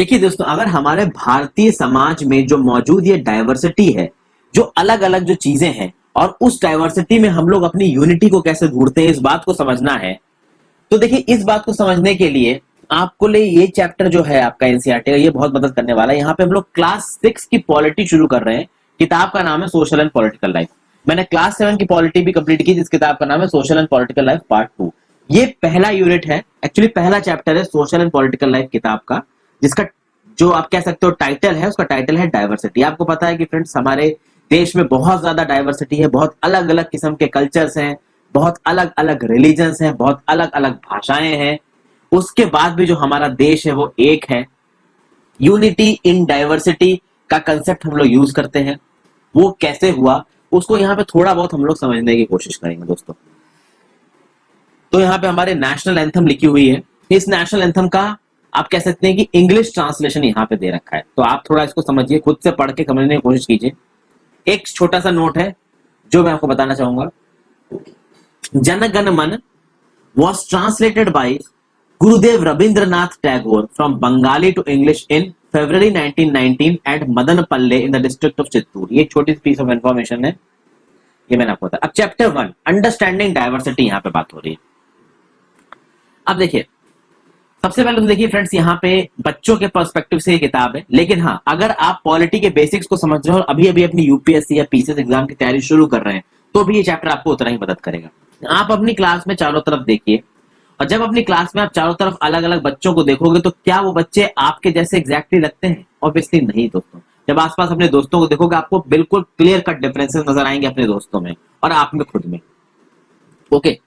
देखिए दोस्तों, अगर हमारे भारतीय समाज में जो मौजूद ये डाइवर्सिटी है, जो अलग अलग जो चीजें हैं, और उस डाइवर्सिटी में हम लोग अपनी यूनिटी को कैसे ढूंढते हैं, इस बात को समझना है। तो देखिए, इस बात को समझने के लिए आपको लिए ये चैप्टर जो है आपका एनसीईआरटी का, ये बहुत मदद करने वाला है। यहाँ पे हम लोग क्लास 6 की पॉलिटी शुरू कर रहे हैं। किताब का नाम है सोशल एंड पॉलिटिकल लाइफ। मैंने क्लास 7 की पॉलिटी भी कंप्लीट की, जिस किताब का नाम है social and political life part 2। ये पहला यूनिट है, एक्चुअली पहला चैप्टर है सोशल एंड पॉलिटिकल लाइफ किताब का, जिसका जो आप कह सकते हो टाइटल है, उसका टाइटल है डाइवर्सिटी। आपको पता है कि फ्रेंड्स, हमारे देश में बहुत ज्यादा डाइवर्सिटी है, बहुत अलग अलग किस्म के कल्चर्स हैं, बहुत अलग अलग रिलीजन्स हैं, बहुत अलग अलग भाषाएं हैं। उसके बाद भी जो हमारा देश है वो एक है। यूनिटी इन डाइवर्सिटी का कंसेप्ट हम लोग यूज करते हैं। वो कैसे हुआ, उसको यहाँ पे थोड़ा बहुत हम लोग समझने की कोशिश करेंगे दोस्तों। तो यहाँ पे हमारे नेशनल एंथम लिखी हुई है। इस नेशनल एंथम का आप कह सकते हैं कि इंग्लिश ट्रांसलेशन यहाँ पे दे रखा है, तो आप थोड़ा इसको समझिए, खुद से पढ़ के समझने की कोशिश कीजिए। एक छोटा सा नोट है जो मैं आपको बताना चाहूंगा। जन गण मन was translated by Gurudev Rabindranath Tagore from Bengali to English in February 1919 at Madanpalle in the district of Chittoor। ये छोटी सी पीस ऑफ इंफॉर्मेशन है, ये मैंने आपको बताया। अब चैप्टर 1 अंडरस्टैंडिंग डाइवर्सिटी, यहाँ पे बात हो रही है। अब देखिए, सबसे पहले तो देखिए फ्रेंड्स, यहाँ पे बच्चों के पर्सपेक्टिव से ये किताब है, लेकिन हाँ, अगर आप पॉलिटी के बेसिक्स को समझ रहे हो और अभी अभी अपनी यूपीएससी या पीसीएस एग्जाम की तैयारी शुरू कर रहे हैं, तो भी ये चैप्टर आपको उतना ही मदद करेगा। आप अपनी क्लास में चारों तरफ देखिए, और जब अपनी क्लास में आप चारों तरफ अलग अलग बच्चों को देखोगे, तो क्या वो बच्चे आपके जैसे एग्जैक्टली लगते हैं? ऑब्वियसली नहीं दोस्तों। जब आसपास अपने दोस्तों को देखोगे, आपको बिल्कुल क्लियर कट डिफरेंसेस नजर आएंगे अपने दोस्तों में और आप में खुद में। ओके,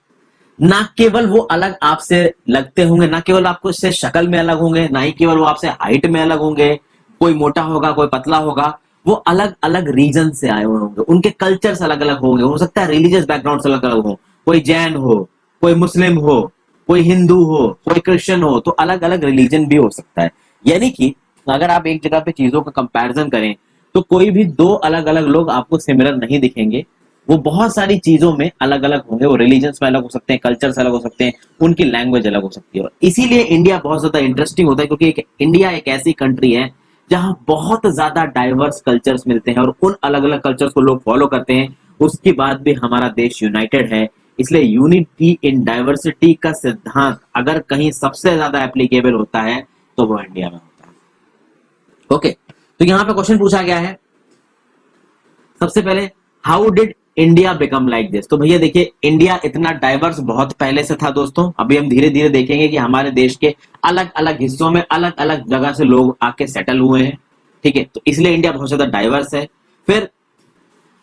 ना केवल वो अलग आपसे लगते होंगे, ना केवल आपको इससे शक्ल में अलग होंगे, ना ही केवल वो आपसे हाइट में अलग होंगे, कोई मोटा होगा कोई पतला होगा, वो अलग अलग रीजन से आए हुए होंगे, उनके कल्चर्स अलग अलग होंगे, हो सकता है रिलीजियस बैकग्राउंड से अलग अलग हो, कोई जैन हो, कोई मुस्लिम हो, कोई हिंदू हो, कोई क्रिश्चियन हो, तो अलग अलग रिलीजन भी हो सकता है। यानी कि अगर आप एक जगह पे चीजों का कंपैरिजन करें, तो कोई भी दो अलग अलग लोग आपको सिमिलर नहीं दिखेंगे, वो बहुत सारी चीजों में अलग अलग होंगे। वो रिलीजन्स में अलग हो सकते हैं, कल्चर्स अलग हो सकते हैं, उनकी लैंग्वेज अलग हो सकती है। इसीलिए इंडिया बहुत ज्यादा इंटरेस्टिंग होता है, क्योंकि इंडिया एक ऐसी कंट्री है जहां बहुत ज्यादा डाइवर्स कल्चर्स मिलते हैं, और उन अलग अलग कल्चर्स को लोग फॉलो करते हैं। उसके बाद भी हमारा देश यूनाइटेड है। इसलिए यूनिटी इन डाइवर्सिटी का सिद्धांत अगर कहीं सबसे ज्यादा एप्लीकेबल होता है, तो वो इंडिया में होता है। ओके, तो यहाँ पे क्वेश्चन पूछा गया है सबसे पहले, how did India become like this. तो भैया देखिए, इंडिया इतना डाइवर्स बहुत पहले से था दोस्तों। अभी हम धीरे धीरे देखेंगे कि हमारे देश के अलग अलग हिस्सों में अलग अलग जगह से लोग आके सेटल हुए हैं, ठीक है। तो इसलिए इंडिया बहुत ज्यादा डाइवर्स है। फिर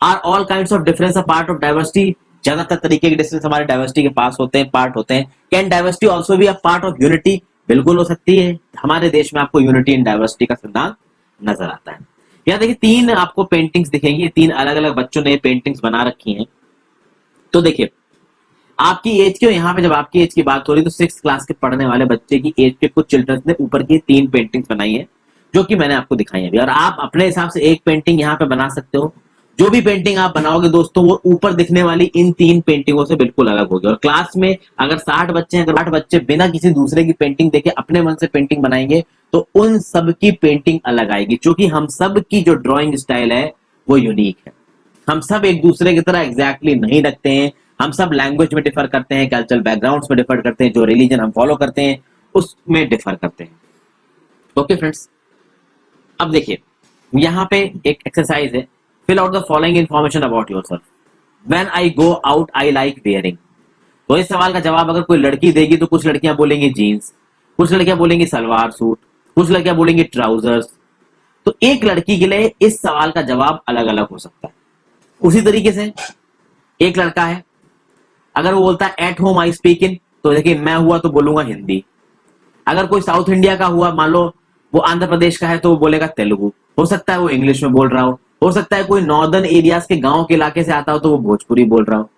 are all kinds of difference a part of diversity, ज्यादातर तरीके के डिफरेंस हमारे डाइवर्सिटी के पास होते हैं, पार्ट होते हैं। Can diversity also be a part of unity, बिल्कुल हो सकती है। हमारे देश में आपको यूनिटी इन डाइवर्सिटी का सिद्धांत नजर आता है। यहाँ देखिए, तीन आपको पेंटिंग्स दिखेंगी, तीन अलग अलग बच्चों ने पेंटिंग्स बना रखी हैं। तो देखिए, आपकी एज के, यहाँ पे जब आपकी एज की बात हो रही है, तो 6th क्लास के पढ़ने वाले बच्चे की एज के कुछ चिल्ड्रंस ने ऊपर की 3 पेंटिंग्स बनाई है, जो कि मैंने आपको दिखाई है अभी। और आप अपने हिसाब से एक पेंटिंग यहाँ पे बना सकते हो। जो भी पेंटिंग आप बनाओगे दोस्तों, वो ऊपर दिखने वाली इन 3 पेंटिंगों से बिल्कुल अलग होगी। और क्लास में अगर 60 बच्चे हैं, तो 60 बच्चे बिना किसी दूसरे की पेंटिंग देखे अपने मन से पेंटिंग बनाएंगे, तो उन सब की पेंटिंग अलग आएगी। क्योंकि हम सब की जो ड्राइंग स्टाइल है वो यूनिक है। हम सब एक दूसरे की तरह एग्जैक्टली नहीं रखते हैं। हम सब लैंग्वेज में डिफर करते हैं, कल्चरल बैकग्राउंड्स में डिफर करते हैं, जो रिलीजन हम फॉलो करते हैं उसमें डिफर करते हैं। ओके फ्रेंड्स, अब देखिए, यहाँ पे एक एक्सरसाइज है, fill out the following information about yourself. When I go out I like wearing. तो इस सवाल का जवाब अगर कोई लड़की देगी, तो कुछ लड़कियां बोलेंगी जीन्स, कुछ लड़कियां बोलेंगी सलवार सूट, कुछ लड़कियां बोलेंगी ट्राउजर्स। तो एक लड़की के लिए इस सवाल का जवाब अलग अलग हो सकता है। उसी तरीके से एक लड़का है, अगर वो बोलता है at home I speak in, तो देखिए मैं हुआ तो बोलूंगा हिंदी। अगर कोई साउथ इंडिया का हुआ, मान लो वो आंध्र प्रदेश का है, तो वो बोलेगा तेलुगु। हो सकता है वो इंग्लिश में बोल रहा हो सकता है कोई नॉर्दर्न एरियाज के गांव के इलाके से आता हो, तो वो भोजपुरी बोल रहा हो।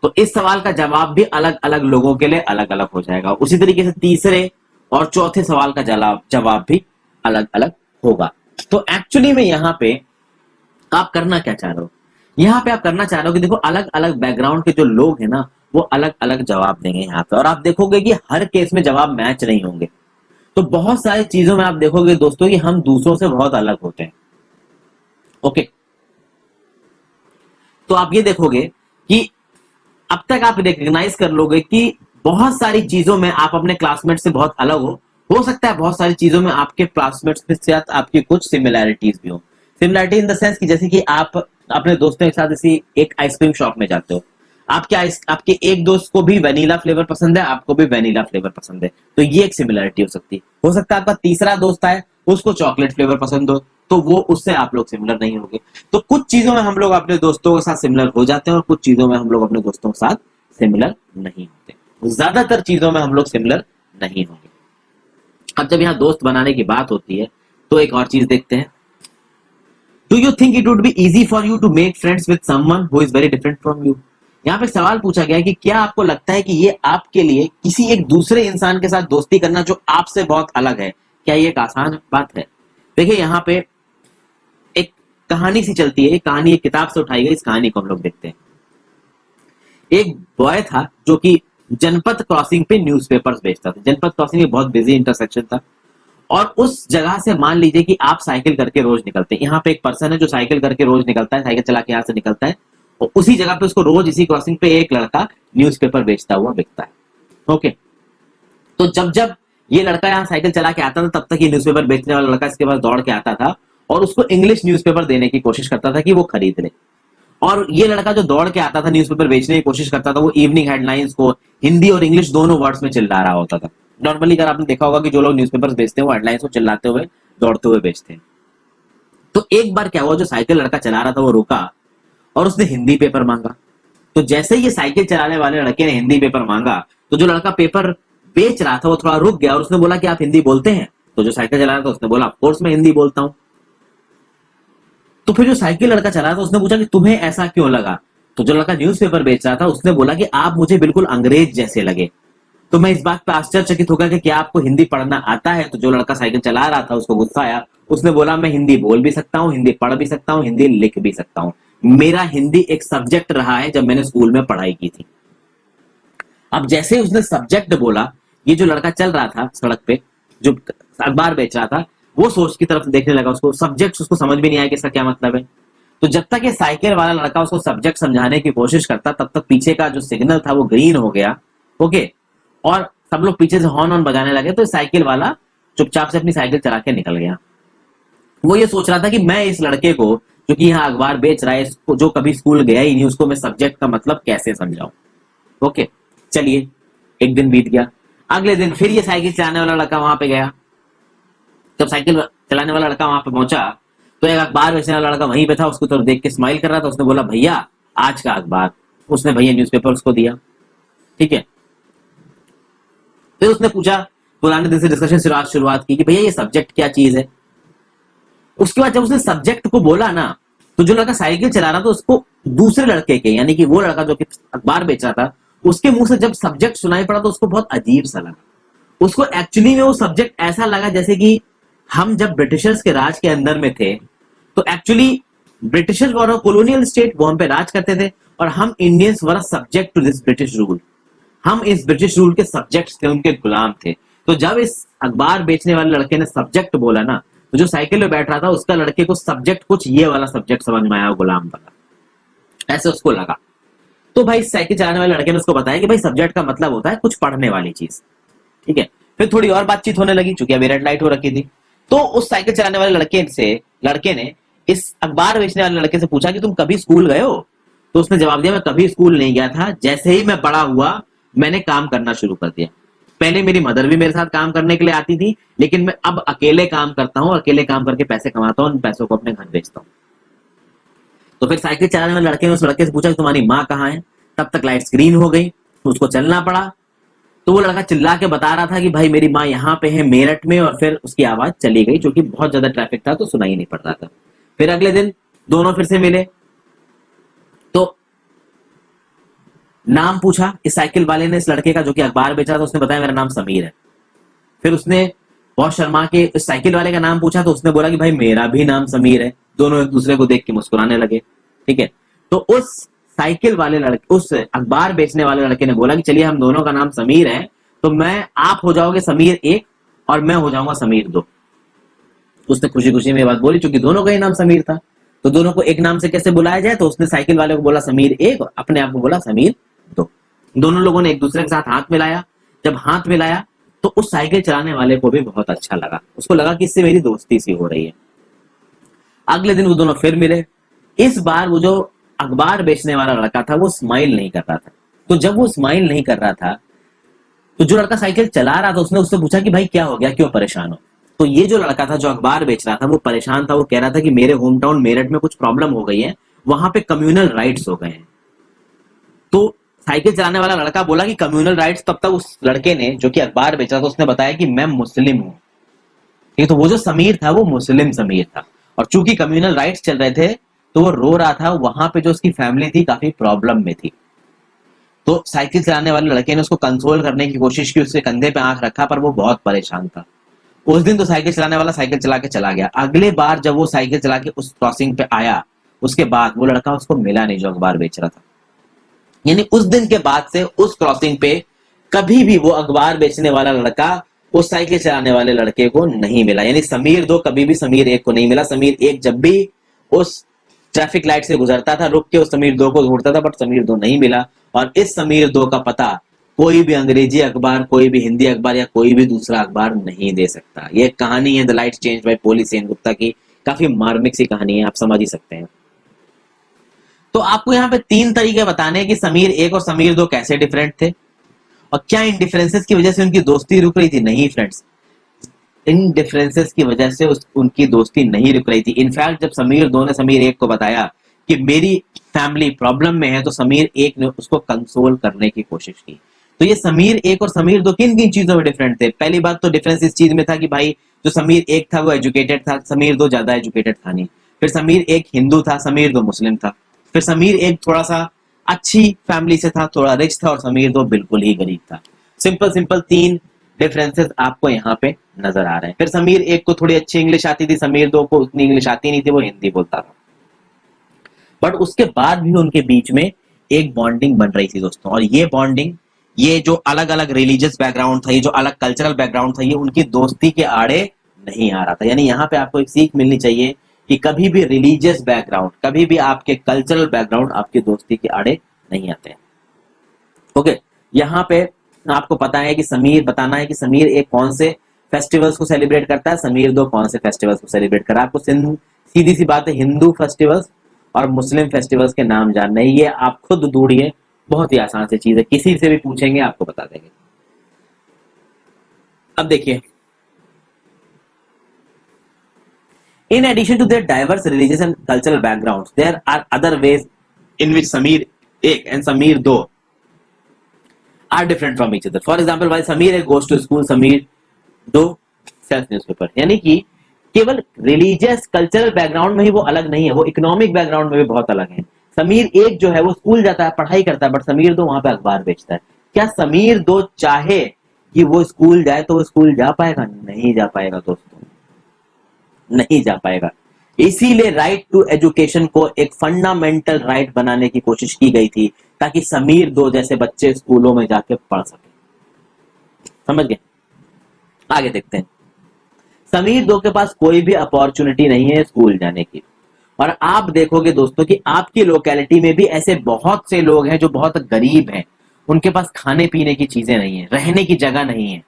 तो इस सवाल का जवाब भी अलग अलग लोगों के लिए अलग अलग हो जाएगा। उसी तरीके से तीसरे और चौथे सवाल का जवाब भी अलग अलग होगा। तो एक्चुअली में यहाँ पे आप करना क्या चाह रहे हो, यहाँ पे आप करना चाह रहे हो कि देखो, अलग अलग बैकग्राउंड के जो लोग हैं ना, वो अलग अलग जवाब देंगे यहाँ पे। और आप देखोगे कि हर केस में जवाब मैच नहीं होंगे। तो बहुत सारी चीजों में आप देखोगे दोस्तों कि हम दूसरों से बहुत अलग होते हैं। ओके, तो आप ये देखोगे कि अब तक आप रिकग्नाइज कर लोगे कि बहुत सारी चीजों में आप अपने क्लासमेट से बहुत अलग हो सकता है बहुत सारी चीजों में आपके क्लासमेट्स के साथ आपकी कुछ सिमिलैरिटीज भी हो। सिमिलैरिटी इन द सेंस कि जैसे कि आप अपने दोस्तों के साथ किसी एक आइसक्रीम शॉप में जाते हो, आपके एक दोस्त को भी वेनिला फ्लेवर पसंद है, आपको भी वेनिला फ्लेवर पसंद है, तो ये एक सिमिलरिटी हो सकती है। हो सकता है आपका तीसरा दोस्त है, उसको चॉकलेट फ्लेवर पसंद हो, तो वो उससे आप लोग सिमिलर नहीं होंगे। तो कुछ चीजों में हम लोग अपने दोस्तों के साथ सिमिलर हो जाते हैं और कुछ चीजों में हम लोग अपने दोस्तों के साथ सिमिलर नहीं होते। ज्यादातर चीजों में हम लोग सिमिलर नहीं होंगे। अब जब यहाँ दोस्त बनाने की बात होती है तो एक और चीज देखते हैं। Do you think it would be easy for you to make friends with someone who is very different from you? यहाँ पे सवाल पूछा गया है कि क्या आपको लगता है कि ये आपके लिए किसी एक दूसरे इंसान के साथ दोस्ती करना जो आपसे बहुत अलग है, क्या ये एक आसान बात है? देखिए यहाँ पे एक कहानी सी चलती है, कहानी एक किताब से उठाई गई, इस कहानी को हम लोग देखते हैं। एक बॉय था जो कि जनपद क्रॉसिंग पे न्यूज़पेपर्स बेचता था। जनपद क्रॉसिंग एक बहुत बिजी इंटरसेक्शन था और उस जगह से मान लीजिए कि आप साइकिल करके रोज निकलते हैं। यहाँ पे एक पर्सन है जो साइकिल करके रोज निकलता है, साइकिल चला के यहाँ से निकलता है और उसी जगह पे उसको रोज इसी क्रॉसिंग पे एक लड़का न्यूज़पेपर बेचता हुआ दिखता है। ओके, तो जब जब ये लड़का यहाँ साइकिल चला के आता था तब तक ये न्यूज़पेपर बेचने वाला लड़का इसके पास दौड़ के आता था और उसको इंग्लिश न्यूज़पेपर देने की कोशिश करता था कि वो खरीद ले। और ये लड़का जो दौड़ के आता था न्यूज़पेपर बेचने की कोशिश करता था, वो इवनिंग हेडलाइंस को हिंदी और इंग्लिश दोनों वर्ड्स में चिल्ला रहा होता था। नॉर्मली अगर आपने देखा होगा कि जो लोग न्यूज़पेपर्स बेचते हैं वो हेडलाइंस को चिल्लाते हुए दौड़ते हुए बेचते हैं। तो एक बार क्या हुआ, जो साइकिल लड़का चला रहा था वो रुका और उसने हिंदी पेपर मांगा। तो जैसे ही ये साइकिल चलाने वाले लड़के ने हिंदी पेपर मांगा तो जो लड़का पेपर बेच रहा था वो थोड़ा रुक गया और उसने बोला कि आप हिंदी बोलते हैं? तो जो साइकिल चला रहा था उसने बोला ऑफ कोर्स मैं हिंदी बोलता हूं। तो फिर जो साइकिल लड़का चला रहा था उसने पूछा कि तुम्हें ऐसा क्यों लगा? तो जो लड़का न्यूज़पेपर बेच रहा था उसने बोला कि आप मुझे बिल्कुल अंग्रेज जैसे लगे। तो मैं इस बात पे आश्चर्यचकित होगा कि क्या आपको हिंदी पढ़ना आता है? तो जो लड़का साइकिल चला रहा था उसको गुस्सा आया, उसने बोला मैं हिंदी बोल भी सकता हूँ, हिंदी पढ़ भी सकता हूँ, हिंदी लिख भी सकता हूँ। मेरा हिंदी एक सब्जेक्ट रहा है जब मैंने स्कूल में पढ़ाई की थी। अब जैसे ही उसने सब्जेक्ट बोला, ये जो लड़का चल रहा था सड़क पे जो अखबार बेच रहा था वो सोच की तरफ देखने लगा। उसको सब्जेक्ट उसको समझ भी नहीं आया कि इसका क्या मतलब है। तो जब तक ये साइकिल वाला लड़का उसको सब्जेक्ट समझाने की कोशिश करता तब तक पीछे का जो सिग्नल था वो ग्रीन हो गया। ओके, और सब लोग पीछे से हॉर्न ऑन बजाने लगे। तो साइकिल वाला चुपचाप से अपनी साइकिल चला के निकल गया। वो ये सोच रहा था कि मैं इस लड़के को जो कि यहाँ अखबार बेच रहा है, इसको जो कभी स्कूल गया ही नहीं, उसको मैं सब्जेक्ट का मतलब कैसे समझाऊं। ओके, चलिए एक दिन बीत गया। अगले दिन फिर ये साइकिल चलाने वाला लड़का वहां पे गया। जब साइकिल चलाने वाला लड़का वहां पे पहुंचा तो एक अखबार बेचने वाला लड़का वहीं पे था, उसको तो देख के स्माइल कर रहा था। उसने बोला भैया आज का अखबार। उसने भैया न्यूज़पेपर उसको दिया। ठीक है, फिर उसने पूछा, पुराने दिन से डिस्कशन शुरुआत की कि भैया ये सब्जेक्ट क्या चीज है। उसके बाद जब उसने सब्जेक्ट को बोला ना तो जो लड़का साइकिल चला रहा था उसको दूसरे लड़के के यानी कि वो लड़का जो कि अखबार बेच रहा था उसके मुंह से जब सब्जेक्ट सुनाई पड़ा तो उसको बहुत अजीब सा लगा। उसको एक्चुअली में वो सब्जेक्ट ऐसा लगा जैसे कि हम जब ब्रिटिशर्स के राज के अंदर में थे तो actually Britishers were colonial state, वो हम पे राज करते थे और हम Indians were subject to this British rule. हम इस ब्रिटिश रूल के सब्जेक्ट्स थे, उनके गुलाम थे। तो जब इस अखबार बेचने वाले लड़के ने सब्जेक्ट बोला ना तो जो साइकिल में बैठ रहा था उसका लड़के को सब्जेक्ट कुछ ये वाला सब्जेक्ट समझ में आया, गुलाम वाला, ऐसे उसको लगा। तो भाई साइकिल चलाने वाले लड़के ने उसको बताया कि भाई सब्जेक्ट का मतलब होता है कुछ पढ़ने वाली चीज। ठीक है, फिर थोड़ी और बातचीत होने लगी चूंकि अभी रेड लाइट हो रखी थी। तो उस साइकिल चलाने वाले लड़के ने इस अखबार बेचने वाले लड़के से पूछा कि तुम कभी स्कूल गए हो? तो उसने जवाब दिया मैं कभी स्कूल नहीं गया था, जैसे ही मैं बड़ा हुआ मैंने काम करना शुरू कर दिया। पहले मेरी मदर भी मेरे साथ काम करने के लिए आती थी लेकिन मैं अब अकेले काम करता हूँ, अकेले काम करके पैसे कमाता हूँ, उन पैसों को अपने घर बेचता हूँ। तो फिर साइकिल चलाने वाले लड़के ने उस लड़के से पूछा कि तुम्हारी माँ कहाँ है? तब तक लाइट स्क्रीन हो गई, उसको चलना पड़ा। तो वो लड़का चिल्ला के बता रहा था कि भाई मेरी माँ यहाँ पे है मेरठ में, और फिर उसकी आवाज चली गई क्योंकि बहुत ज्यादा ट्रैफिक था तो सुनाई नहीं पड़ रहा था। फिर अगले दिन दोनों फिर से मिले तो नाम पूछा इस साइकिल वाले ने इस लड़के का जो कि अखबार बेच रहा था, उसने बताया मेरा नाम समीर है। फिर उसने बहुत शर्मा के इस साइकिल वाले का नाम पूछा तो उसने बोला कि भाई मेरा भी नाम समीर है। दोनों एक दूसरे को देख के मुस्कुराने लगे। ठीक है, तो उस साइकिल वाले लड़के उस अखबार बेचने वाले लड़के ने बोला कि चलिए हम दोनों का नाम समीर है तो मैं आप हो जाओगे समीर एक और मैं हो जाऊंगा समीर 2। उसने खुशी खुशी में ये बात बोली, क्योंकि दोनों का ही नाम समीर था, तो दोनों को एक नाम से कैसे बुलाया जाए, तो उसने साइकिल वाले को बोला समीर 1 और अपने आप को बोला समीर 2। दोनों लोगों ने एक दूसरे के साथ हाथ मिलाया। जब हाथ मिलाया तो उस साइकिल चलाने वाले को भी बहुत अच्छा लगा, उसको लगा कि इससे मेरी दोस्ती सी हो रही है। अगले दिन वो दोनों फिर मिले। इस बार वो जो अखबार बेचने वाला लड़का था वो स्माइल नहीं कर रहा था। तो जब वो स्माइल नहीं कर रहा था तो जो लड़का साइकिल चला रहा था उसने उससे पूछा कि भाई क्या हो गया, क्यों परेशान हो। तो ये जो लड़का था जो अखबार बेच रहा था वो परेशान था। वो कह रहा था कि मेरे होम टाउन मेरठ में कुछ प्रॉब्लम हो गई है, वहां पे कम्युनल राइट्स हो गए हैं। तो साइकिल चलाने वाला लड़का बोला कि कम्युनल राइट्स। तब तक उस लड़के ने जो कि अखबार बेच रहा था उसने बताया कि मैं मुस्लिम हूं। ये तो वो जो समीर था वो मुस्लिम समीर था, और चूंकि कम्युनल राइट्स चल रहे थे तो वो रो रहा था। वहां पे जो उसकी फैमिली थी काफी प्रॉब्लम में थी। तो साइकिल चलाने वाले लड़के ने उसको कंसोल करने की कोशिश की, उसके कंधे पे आंख रखा, पर वो बहुत परेशान था। उस दिन तो साइकिल चलाने वाला साइकिल चला के चला गया। अगले बार जब वो साइकिल चला के उस क्रॉसिंग पे आया, उसके बाद वो लड़का उसको मिला नहीं जो अखबार बेच रहा था। यानी उस दिन के बाद से उस क्रॉसिंग पे कभी भी वो अखबार बेचने वाला लड़का उस साइकिल चलाने वाले लड़के को नहीं मिला। यानी समीर 2 कभी भी समीर 1 को नहीं मिला। समीर 1 जब भी उस ट्रैफिक लाइट से गुजरता था रुक के उस समीर 2 को ढूंढता था, बट समीर 2 नहीं मिला। और इस समीर 2 का पता कोई भी अंग्रेजी अखबार, कोई भी हिंदी अखबार या कोई भी दूसरा अखबार नहीं दे सकता। ये कहानी है द लाइट चेंज बाय पोली सेनगुप्ता की, काफी मार्मिक सी कहानी है, आप समझ ही सकते हैं। तो आपको यहाँ पे 3 तरीके बताने हैं कि समीर 1 और समीर 2 कैसे डिफरेंट थे और क्या इन डिफरेंसेस की वजह से उनकी दोस्ती रुक रही थी। नहीं फ्रेंड्स, इन डिफरेंसेस की वजह से उनकी दोस्ती नहीं रुक रही थी। इनफैक्ट जब समीर 2 ने समीर 1 को बताया कि मेरी फैमिली प्रॉब्लम में है, तो समीर 1 ने उसको कंसोल करने की कोशिश की। तो ये समीर 1 और समीर 2 किन किन चीजों में डिफरेंट थे। पहली बात तो डिफरेंस इस चीज में था कि भाई जो समीर 1 था वो एजुकेटेड था, समीर 2 ज्यादा एजुकेटेड था नहीं। फिर समीर 1 हिंदू था, समीर 2 मुस्लिम था। फिर समीर 1 थोड़ा सा अच्छी फैमिली से था, थोड़ा रिच था, और समीर 2 बिल्कुल ही गरीब था। सिंपल सिंपल 3 डिफरेंसेस आपको यहाँ पे नजर आ रहे हैं। फिर समीर 1 को थोड़ी अच्छी इंग्लिश आती थी, समीर 2 को उतनी इंग्लिश आती नहीं थी, वो हिंदी बोलता था। बट उसके बाद भी उनके बीच में एक बॉन्डिंग बन रही थी दोस्तों, और ये बॉन्डिंग, ये जो अलग अलग रिलीजियस बैकग्राउंड था, ये जो अलग कल्चरल बैकग्राउंड था, ये उनकी दोस्ती के आड़े नहीं आ रहा था। यानी यहाँ पे आपको एक सीख मिलनी चाहिए कि कभी भी रिलीजियस बैकग्राउंड, कभी भी आपके कल्चरल बैकग्राउंड आपकी दोस्ती के आड़े नहीं आते हैं। ओके, यहाँ पे आपको पता है कि समीर बताना है कि समीर 1 कौन से फेस्टिवल्स को सेलिब्रेट करता है, समीर 2 कौन से फेस्टिवल्स को सेलिब्रेट कर रहा है। आपको सीधी सी बात है, हिंदू फेस्टिवल्स और मुस्लिम फेस्टिवल्स के नाम जानना है। ये आप खुद ढूंढिए, बहुत ही आसान सी चीज है, किसी से भी पूछेंगे आपको बता देंगे। अब देखिए, in addition to their diverse religious and cultural backgrounds, there are other ways in which Sameer 1 and Sameer 2 are different from each other. For example, while Sameer 1 goes to school, Sameer 2 sells newspaper. यानी कि केवल religious cultural background में ही वो अलग नहीं है, वो economic background में भी बहुत अलग है। समीर 1 जो है वो स्कूल जाता है, पढ़ाई करता है, बट समीर 2 वहां पे अखबार बेचता है। क्या समीर 2 चाहे कि वो स्कूल जाए तो वो स्कूल जा पाएगा? नहीं जा पाएगा दोस्तों, नहीं जा पाएगा। इसीलिए राइट टू एजुकेशन को एक फंडामेंटल राइट बनाने की कोशिश की गई थी, ताकि समीर 2 जैसे बच्चे स्कूलों में जाके पढ़ सके। समझ गए? आगे देखते हैं। समीर 2 के पास कोई भी अपॉर्चुनिटी नहीं है स्कूल जाने की, और आप देखोगे दोस्तों कि आपकी लोकेलिटी में भी ऐसे बहुत से लोग हैं जो बहुत गरीब हैं, उनके पास खाने पीने की चीजें नहीं है, रहने की जगह नहीं है,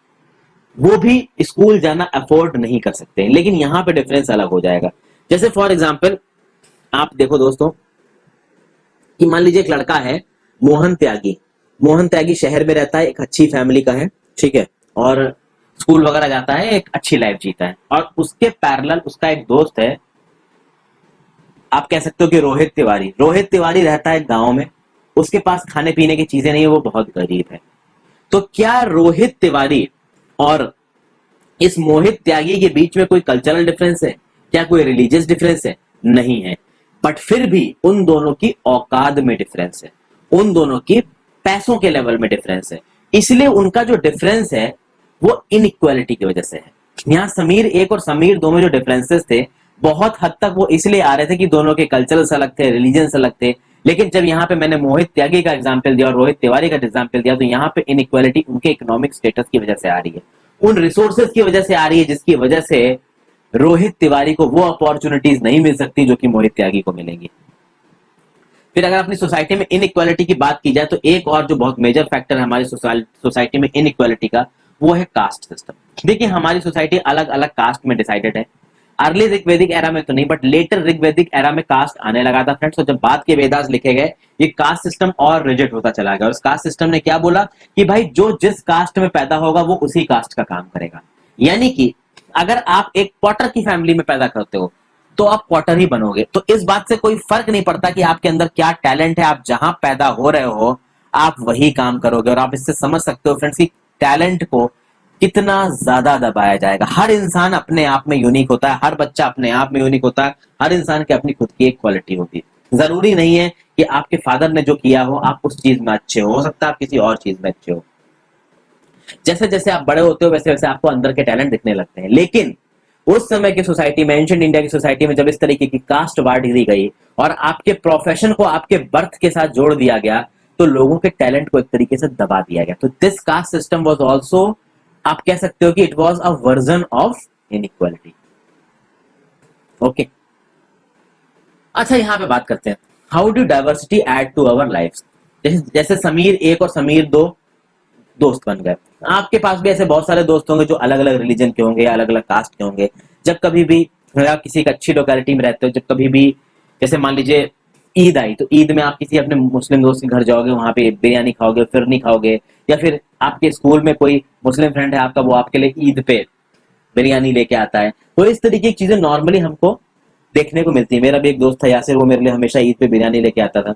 वो भी स्कूल जाना अफोर्ड नहीं कर सकते। लेकिन यहाँ पे डिफरेंस अलग हो जाएगा। जैसे फॉर एग्जाम्पल आप देखो दोस्तों कि मान लीजिए एक लड़का है मोहन त्यागी। मोहन त्यागी शहर में रहता है, एक अच्छी फैमिली का है, ठीक है, और स्कूल वगैरह जाता है, एक अच्छी लाइफ जीता है। और उसके पैरेलल उसका एक दोस्त है, आप कह सकते हो कि रोहित तिवारी। रोहित तिवारी रहता है गांव में, उसके पास खाने पीने की चीजें नहीं है, वो बहुत गरीब है। तो क्या रोहित तिवारी और इस मोहित त्यागी के बीच में कोई कल्चरल डिफरेंस है? क्या कोई रिलीजियस डिफरेंस है? नहीं है। बट फिर भी उन दोनों की औकात में डिफरेंस है, उन दोनों की पैसों के लेवल में डिफरेंस है। इसलिए उनका जो डिफरेंस है वो इनइक्वालिटी की वजह से है। यहाँ समीर 1 और समीर 2 में जो डिफरेंसेस थे बहुत हद तक वो इसलिए आ रहे थे कि दोनों के कल्चरल अलग थे, रिलीजन अलग थे। लेकिन जब यहाँ पे मैंने मोहित त्यागी का एग्जाम्पल दिया और रोहित तिवारी का एग्जाम्पल दिया, तो यहाँ पे इनइक्वालिटी उनके इकोनॉमिक स्टेटस की वजह से आ रही है। उन रिसोर्सेज की वजह से आ रही है जिसकी वजह से रोहित तिवारी को वो अपॉर्चुनिटीज नहीं मिल सकती जो कि मोहित त्यागी को मिलेंगी। फिर अगर अपनी सोसाइटी में इनइक्वालिटी की बात की जाए तो एक और जो बहुत मेजर फैक्टर है हमारी सोसाइटी में इनइक्वालिटी का, वो है कास्ट सिस्टम। देखिए हमारी सोसाइटी अलग अलग कास्ट में डिसाइडेड है। अर्ली ऋग्वेदिक एरा में तो नहीं, बट लेटर ऋग्वेदिक एरा में कास्ट आने लगा था फ्रेंड्स। और जब बाद के वेदास लिखे गए, ये कास्ट सिस्टम और रिजिड होता चला गया। और उस कास्ट सिस्टम ने क्या बोला कि भाई जो जिस कास्ट में पैदा होगा वो उसी कास्ट का काम करेगा। यानी कि अगर आप एक पॉटर की फैमिली में पैदा करते हो तो आप पॉटर ही बनोगे। तो इस बात से कोई फर्क नहीं पड़ता कि आपके अंदर क्या टैलेंट है, आप जहां पैदा हो रहे हो आप वही काम करोगे। और आप इससे समझ सकते हो फ्रेंड्स कि टैलेंट को कितना ज्यादा दबाया जाएगा। हर इंसान अपने आप में यूनिक होता है, हर बच्चा अपने आप में यूनिक होता है, हर इंसान की अपनी खुद की एक क्वालिटी होती है। जरूरी नहीं है कि आपके फादर ने जो किया हो आप उस चीज में अच्छे हो सकता है आप किसी और चीज में अच्छे हो। जैसे जैसे आप बड़े होते हो वैसे वैसे आपको अंदर के टैलेंट दिखने लगते हैं। लेकिन उस समय की सोसाइटी में, एंशिएंट इंडिया की सोसाइटी में, जब इस तरीके की कास्ट बांट दी गई और आपके प्रोफेशन को आपके बर्थ के साथ जोड़ दिया गया तो लोगों के टैलेंट को एक तरीके से दबा दिया गया। तो this caste system was also, आप कह सकते हो कि it was a version of inequality. Okay, अच्छा यहां पे बात करते हैं how do diversity add to our life. जैसे समीर एक और समीर दो दोस्त बन गए। आपके पास भी ऐसे बहुत सारे दोस्त होंगे जो अलग अलग रिलीजन के होंगे, अलग अलग कास्ट के होंगे। जब कभी भी आप किसी एक अच्छी लोकेलिटी में रहते हो, जब कभी भी जैसे मान लीजिए ईद आई तो ईद में आप किसी अपने मुस्लिम दोस्त के घर जाओगे, वहां पे बिरयानी खाओगे, फिर नहीं खाओगे। या फिर आपके स्कूल में कोई मुस्लिम फ्रेंड है आपका, वो आपके लिए ईद पे बिरयानी लेके आता है। तो इस तरीके की चीजें नॉर्मली हमको देखने को मिलती है। मेरा भी एक दोस्त था यासिर, वो मेरे लिए हमेशा ईद पे बिरयानी लेके आता था।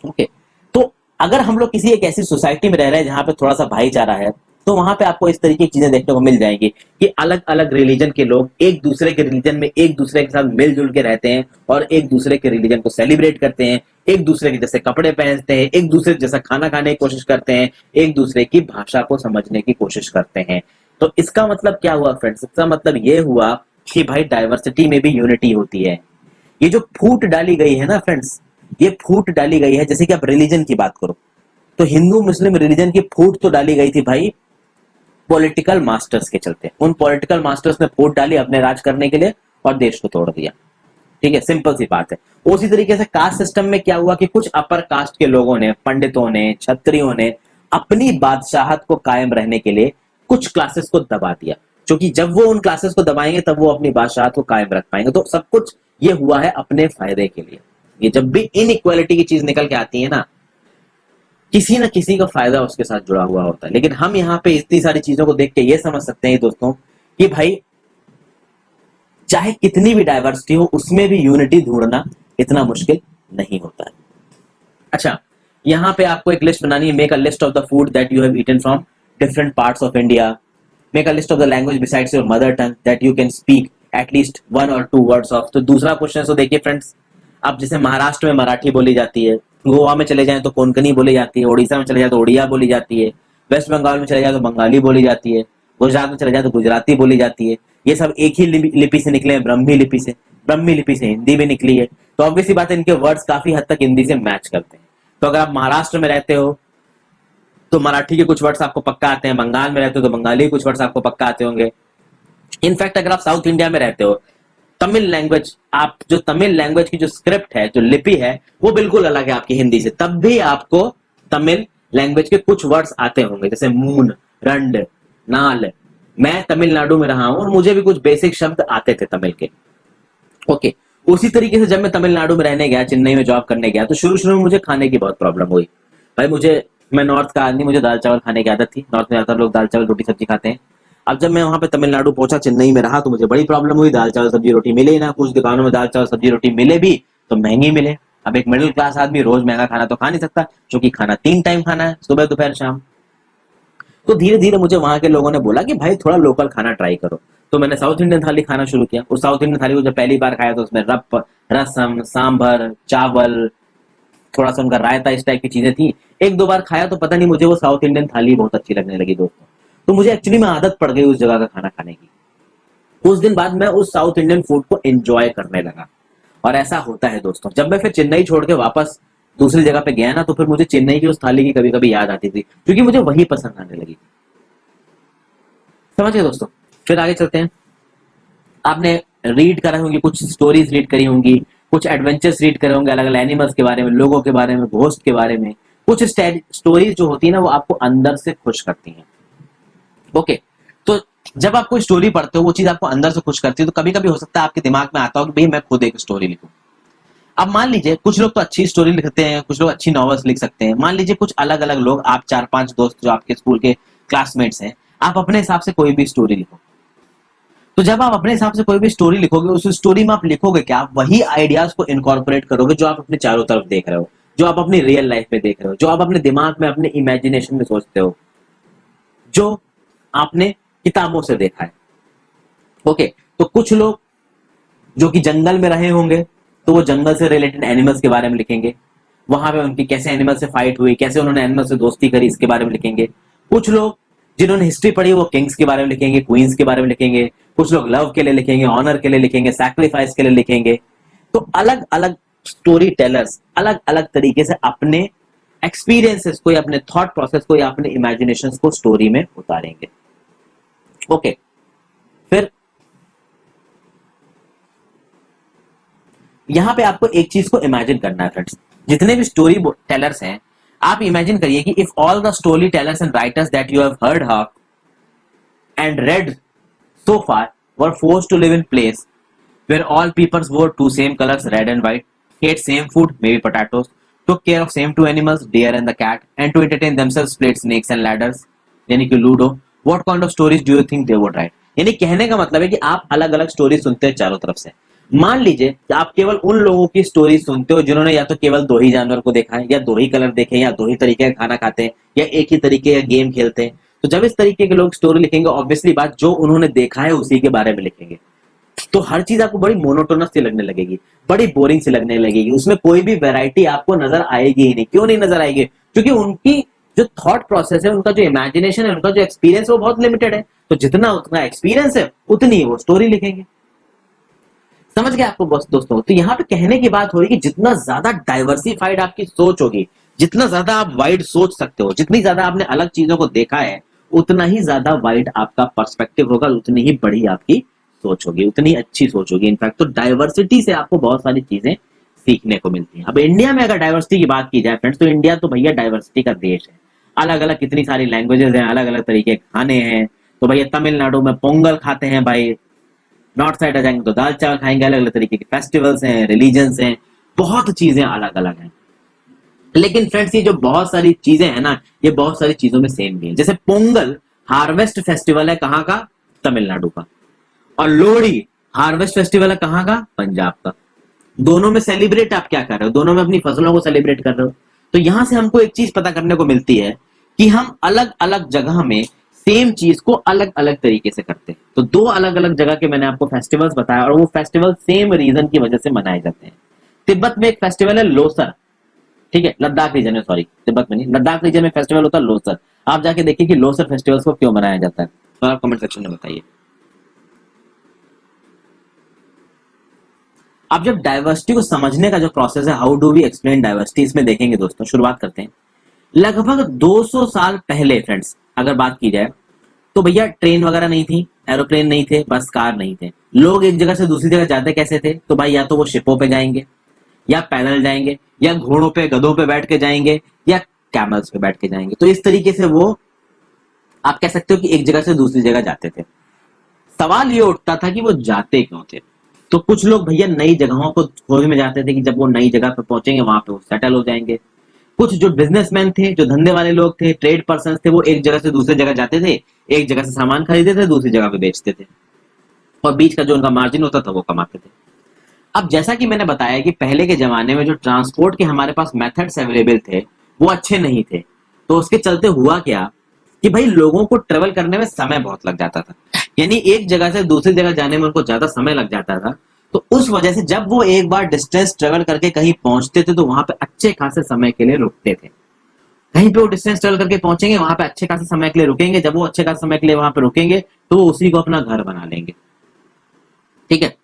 ओके, तो अगर हम लोग किसी एक ऐसी सोसाइटी में रह रहे हैं जहां पे थोड़ा सा भाईचारा है तो वहां पे आपको इस तरीके की चीजें देखने को मिल जाएंगी कि अलग अलग रिलीजन के लोग एक दूसरे के रिलीजन में एक दूसरे के साथ मिलजुल के रहते हैं और एक दूसरे के रिलीजन को सेलिब्रेट करते हैं, एक दूसरे के जैसे कपड़े पहनते हैं, एक दूसरे जैसा खाना खाने की कोशिश करते हैं, एक दूसरे की भाषा को समझने की कोशिश करते हैं। तो इसका मतलब क्या हुआ फ्रेंड्स? इसका मतलब ये हुआ कि भाई डाइवर्सिटी में भी यूनिटी होती है। ये जो फूट डाली गई है ना फ्रेंड्स, ये फूट डाली गई है। जैसे कि आप रिलीजन की बात करो तो हिंदू मुस्लिम रिलीजन की फूट तो डाली गई थी भाई पॉलिटिकल मास्टर्स के चलते। उन पॉलिटिकल मास्टर्स ने फूट डाली अपने राज करने के लिए और देश को तोड़ दिया। ठीक है, सिंपल सी बात है। उसी तरीके से कास्ट सिस्टम में क्या हुआ कि कुछ अपर कास्ट के लोगों ने, पंडितों ने, क्षत्रियों ने अपनी बादशाहत को कायम रहने के लिए कुछ क्लासेस को दबा दिया, क्योंकि जब वो उन क्लासेस को दबाएंगे तब वो अपनी बादशाहत को कायम रख पाएंगे। तो सब कुछ ये हुआ है अपने फायदे के लिए। ये जब भी इनइक्वालिटी की चीज निकल के आती है ना, किसी ना किसी का फायदा उसके साथ जुड़ा हुआ होता है। लेकिन हम यहाँ पे इतनी सारी चीजों को देख के ये समझ सकते हैं दोस्तों कि भाई चाहे कितनी भी डाइवर्सिटी हो उसमें भी यूनिटी ढूंढना इतना मुश्किल नहीं होता है। अच्छा, यहाँ पे आपको एक लिस्ट बनानी है। Make a list of the food that you have eaten from different parts of India. Make a list of the language besides your mother tongue that you can speak at least 1 or 2 words of. तो दूसरा question तो देखिए friends, अब जैसे महाराष्ट्र में मराठी बोली जाती है, गोवा में चले जाएं तो कोंकणी बोली जाती है, उड़ीसा में चले जाए तो उड़िया बोली जाती है, वेस्ट बंगाल में चले जाए तो बंगाली बोली जाती है, गुजरात में चले जाए तो गुजराती बोली जाती है। ये सब एक ही लिपि से निकले हैं, ब्रह्मी लिपि से। ब्रह्मी लिपि से हिंदी भी निकली है। तो ऑब्वियसली बात है इनके वर्ड्स काफी हद तक हिंदी से मैच करते हैं। तो अगर आप महाराष्ट्र में रहते हो तो मराठी के कुछ वर्ड्स आपको पक्का आते हैं, बंगाल में रहते हो तो बंगाली के कुछ वर्ड्स आपको पक्का आते होंगे। इनफैक्ट अगर आप साउथ इंडिया में रहते हो, तमिल लैंग्वेज, आप जो तमिल लैंग्वेज की जो स्क्रिप्ट है, जो लिपि है, वो बिल्कुल अलग है आपकी हिंदी से। तब भी आपको तमिल लैंग्वेज के कुछ वर्ड्स आते होंगे, जैसे मून, रंड, नाल। मैं तमिलनाडु में रहा हूं और मुझे भी कुछ बेसिक शब्द आते थे तमिल के। ओके, उसी तरीके से जब मैं तमिलनाडु में रहने गया, चेन्नई में जॉब करने गया, तो शुरू शुरू में मुझे खाने की बहुत प्रॉब्लम हुई। भाई मैं नॉर्थ का आदमी, मुझे दाल चावल खाने की आदत थी। नॉर्थ में ज्यादातर लोग दाल चावल रोटी सब्जी खाते हैं। अब जब मैं वहां पे तमिलनाडु पहुंचा, चेन्नई में रहा, तो मुझे बड़ी प्रॉब्लम हुई। दाल चावल सब्जी रोटी मिले ही ना। कुछ दुकानों में दाल चावल सब्जी रोटी मिले भी तो महंगी मिले। अब एक मिडिल क्लास आदमी रोज महंगा खाना तो खा नहीं सकता, क्योंकि खाना 3 टाइम खाना है, सुबह दोपहर शाम। तो धीरे धीरे मुझे वहां के लोगों ने बोला कि भाई थोड़ा लोकल खाना ट्राई करो। तो मैंने साउथ इंडियन थाली खाना शुरू किया। उस साउथ इंडियन थाली को जब पहली बार खाया तो उसमें रसम, सांभर, चावल, थोड़ा सा उनका रायता, इस टाइप की चीजें थी। 1-2 बार खाया तो पता नहीं मुझे वो साउथ इंडियन थाली बहुत अच्छी लगने लगी दोस्तों। तो मुझे एक्चुअली में आदत पड़ गई उस जगह का खाना खाने की। उस दिन बाद मैं उस साउथ इंडियन फूड को एंजॉय करने लगा। और ऐसा होता है दोस्तों, जब मैं फिर चेन्नई छोड़ के वापस दूसरी जगह पे गया ना, तो फिर मुझे चेन्नई की उस थाली की कभी कभी याद आती थी, क्योंकि मुझे वही पसंद आने लगी थी। समझ गए दोस्तों। फिर आगे चलते हैं। आपने रीड करा होंगे, कुछ स्टोरीज रीड करी होंगी, कुछ एडवेंचर्स रीड करे होंगे, अलग अलग एनिमल्स के बारे में, लोगों के बारे में, घोस्ट के बारे में। कुछ स्टोरीज जो होती है ना वो आपको अंदर से खुश करती हैं। ओके, तो जब आप कोई स्टोरी पढ़ते हो वो चीज आपको अंदर से खुश करती है, तो कभी कभी हो सकता है आपके दिमाग में आता हो कि भाई मैं खुद एक स्टोरी लिखूं। अब मान लीजिए कुछ लोग तो अच्छी स्टोरी लिखते हैं, कुछ लोग अच्छी नॉवेल्स लिख सकते हैं। मान लीजिए कुछ अलग अलग लोग, आप 4-5 दोस्त जो आपके स्कूल के क्लासमेट्स हैं, आप अपने हिसाब से कोई भी स्टोरी लिखो। तो जब आप अपने हिसाब से कोई भी स्टोरी लिखोगे, उस स्टोरी में आप लिखोगे क्या, आप वही आइडियाज को इनकॉर्पोरेट करोगे जो आप अपने चारों तरफ देख रहे हो, जो आप अपनी रियल लाइफ में देख रहे हो, जो आप अपने दिमाग में, अपने इमेजिनेशन में सोचते हो, जो आपने किताबों से देखा है। ओके, तो कुछ लोग जो कि जंगल में रहे होंगे तो वो जंगल से रिलेटेड एनिमल्स के बारे में लिखेंगे, वहां पे उनकी कैसे एनिमल से फाइट हुई, कैसे उन्होंने एनिमल से दोस्ती करी, इसके बारे में लिखेंगे। कुछ लोग जिन्होंने हिस्ट्री पढ़ी वो किंग्स के बारे में लिखेंगे, क्वींस के बारे में लिखेंगे। कुछ लोग लव के लिए लिखेंगे, ऑनर के लिए लिखेंगे, सैक्रिफाइस के लिए लिखेंगे। तो अलग अलग स्टोरी टेलर्स अलग अलग तरीके से अपने एक्सपीरियंसेस को या अपने थॉट प्रोसेस को या अपने इमेजिनेशन को स्टोरी में उतारेंगे। ओके, फिर यहां पे आपको एक चीज को इमेजिन करना है फ्रेंड्स। जितने भी स्टोरी टेलर्स हैं, आप इमेजिन करिए कि if all the story tellers and writers that you have heard of and red so far were forced to live in place where all peoples wore two same colors, red and white, ate same food, maybe potatoes, took care of same two animals, deer and the cat, and to entertain themselves played snakes and ladders, यानी कि ludo. What kind of stories do you think they would write? यानी कहने का मतलब है कि आप अलग अलग स्टोरी सुनते हैं चारों तरफ से। मान लीजिए कि आप केवल उन लोगों की स्टोरी सुनते हो जिन्होंने या तो केवल दो ही जानवर को देखा है, या दो ही कलर देखे, या दो ही तरीके का खाना खाते हैं, या एक ही तरीके का गेम खेलते हैं। तो जब इस तरीके के लोग स्टोरी लिखेंगे, ऑब्वियसली बात जो उन्होंने देखा है उसी के बारे में लिखेंगे। तो हर चीज आपको बड़ी मोनोटोनस सी लगने लगेगी, बड़ी बोरिंग सी लगने लगेगी, उसमें कोई भी वैरायटी आपको नजर आएगी ही नहीं। क्यों नहीं नजर आएगी? क्योंकि उनकी जो थॉट प्रोसेस है, उनका जो इमेजिनेशन है, उनका जो एक्सपीरियंस है वो बहुत लिमिटेड है। तो जितना उतना एक्सपीरियंस है उतनी वो स्टोरी लिखेंगे। समझ गए आपको बस दोस्तों? तो यहाँ पे कहने की बात हो रही है कि जितना ज्यादा डाइवर्सिफाइड आपकी सोच होगी, जितना ज्यादा आप वाइड सोच सकते हो, जितनी ज्यादा आपने अलग चीजों को देखा है, उतना ही ज्यादा वाइड आपका पर्सपेक्टिव होगा, उतनी ही बड़ी आपकी सोच होगी, उतनी अच्छी सोच होगी। इनफैक्ट तो डाइवर्सिटी से आपको बहुत सारी चीजें सीखने को मिलती हैं। अब इंडिया में अगर डाइवर्सिटी की बात की जाए फ्रेंड्स, तो इंडिया तो भैया डाइवर्सिटी का देश है। अलग अलग कितनी सारी लैंग्वेजेस हैं, अलग अलग तरीके के खाने हैं। तो भैया तमिलनाडु में पोंगल खाते हैं भाई, नॉर्थ साइड आ जाएंगे तो दाल चावल खाएंगे। अलग अलग तरीके के फेस्टिवल्स हैं, रिलीजन्स हैं, बहुत चीजें अलग अलग हैं। लेकिन फ्रेंड्स ये जो बहुत सारी चीजें हैं ना, ये बहुत सारी चीजों में सेम भी है। जैसे पोंगल हार्वेस्ट फेस्टिवल है कहाँ का? तमिलनाडु का। और लोहड़ी हार्वेस्ट फेस्टिवल है कहाँ का? पंजाब का। दोनों में सेलिब्रेट आप क्या कर रहे हो? दोनों में अपनी फसलों को सेलिब्रेट कर रहे हो। तो यहां से हमको एक चीज पता करने को मिलती है कि हम अलग अलग जगह में सेम चीज को अलग अलग तरीके से करते हैं। तो दो अलग अलग जगह के मैंने आपको फेस्टिवल्स बताया, और वो फेस्टिवल सेम रीजन की वजह से मनाए जाते हैं। तिब्बत में एक फेस्टिवल है लोसर, ठीक है, लद्दाख रीजन में, सॉरी तिब्बत में नहीं, लद्दाख रीजन में फेस्टिवल होता है लोसर। आप जाके देखिए कि लोसर फेस्टिवल्स को क्यों मनाया जाता है, तो आप कमेंट सेक्शन में बताइए। अब जब डाइवर्सिटी को समझने का जो प्रोसेस है, how do we explain diversity, इसमें देखेंगे दोस्तों। शुरुआत करते हैं। लगभग 200 साल पहले फ्रेंड्स अगर बात की जाए, तो भैया ट्रेन वगैरह नहीं थी, एरोप्लेन नहीं थे, बस कार नहीं थे। लोग एक जगह से दूसरी जगह जाते कैसे थे? तो भाई या तो वो शिपों पे जाएंगे, या पैदल जाएंगे, या घोड़ों पे, गधों पे बैठ के जाएंगे, या कैमल्स पे बैठ के जाएंगे। तो इस तरीके से वो आप कह सकते हो कि एक जगह से दूसरी जगह जाते थे। सवाल ये उठता था कि वो जाते क्यों थे? तो कुछ लोग भैया नई जगहों को खोज में जाते थे कि जब वो नई जगह पे पहुंचेंगे वहां पे वो सेटल हो जाएंगे। कुछ जो बिजनेसमैन थे, जो धंधे वाले लोग थे, ट्रेड पर्सन थे, वो एक जगह से दूसरी जगह जाते थे, एक जगह से सामान खरीदते थे, दूसरी जगह पे बेचते थे, और बीच का जो उनका मार्जिन होता था वो कमाते थे। अब जैसा कि मैंने बताया कि पहले के जमाने में जो ट्रांसपोर्ट के हमारे पास मेथड्स अवेलेबल थे वो अच्छे नहीं थे। तो उसके चलते हुआ क्या कि भाई लोगों को ट्रेवल करने में समय बहुत लग जाता था, यानी एक जगह से दूसरी जगह जाने में उनको ज्यादा समय लग जाता था। तो उस वजह से जब वो एक बार डिस्टेंस ट्रेवल करके कहीं पहुंचते थे तो वहां पे अच्छे खासे समय के लिए रुकते थे। कहीं पे वो डिस्टेंस ट्रेवल करके पहुंचेंगे, वहां पे अच्छे खासे समय के लिए रुकेंगे। जब वो अच्छे खासे समय के लिए वहां पे रुकेंगे तो वो उसी को अपना घर बना लेंगे, ठीक है।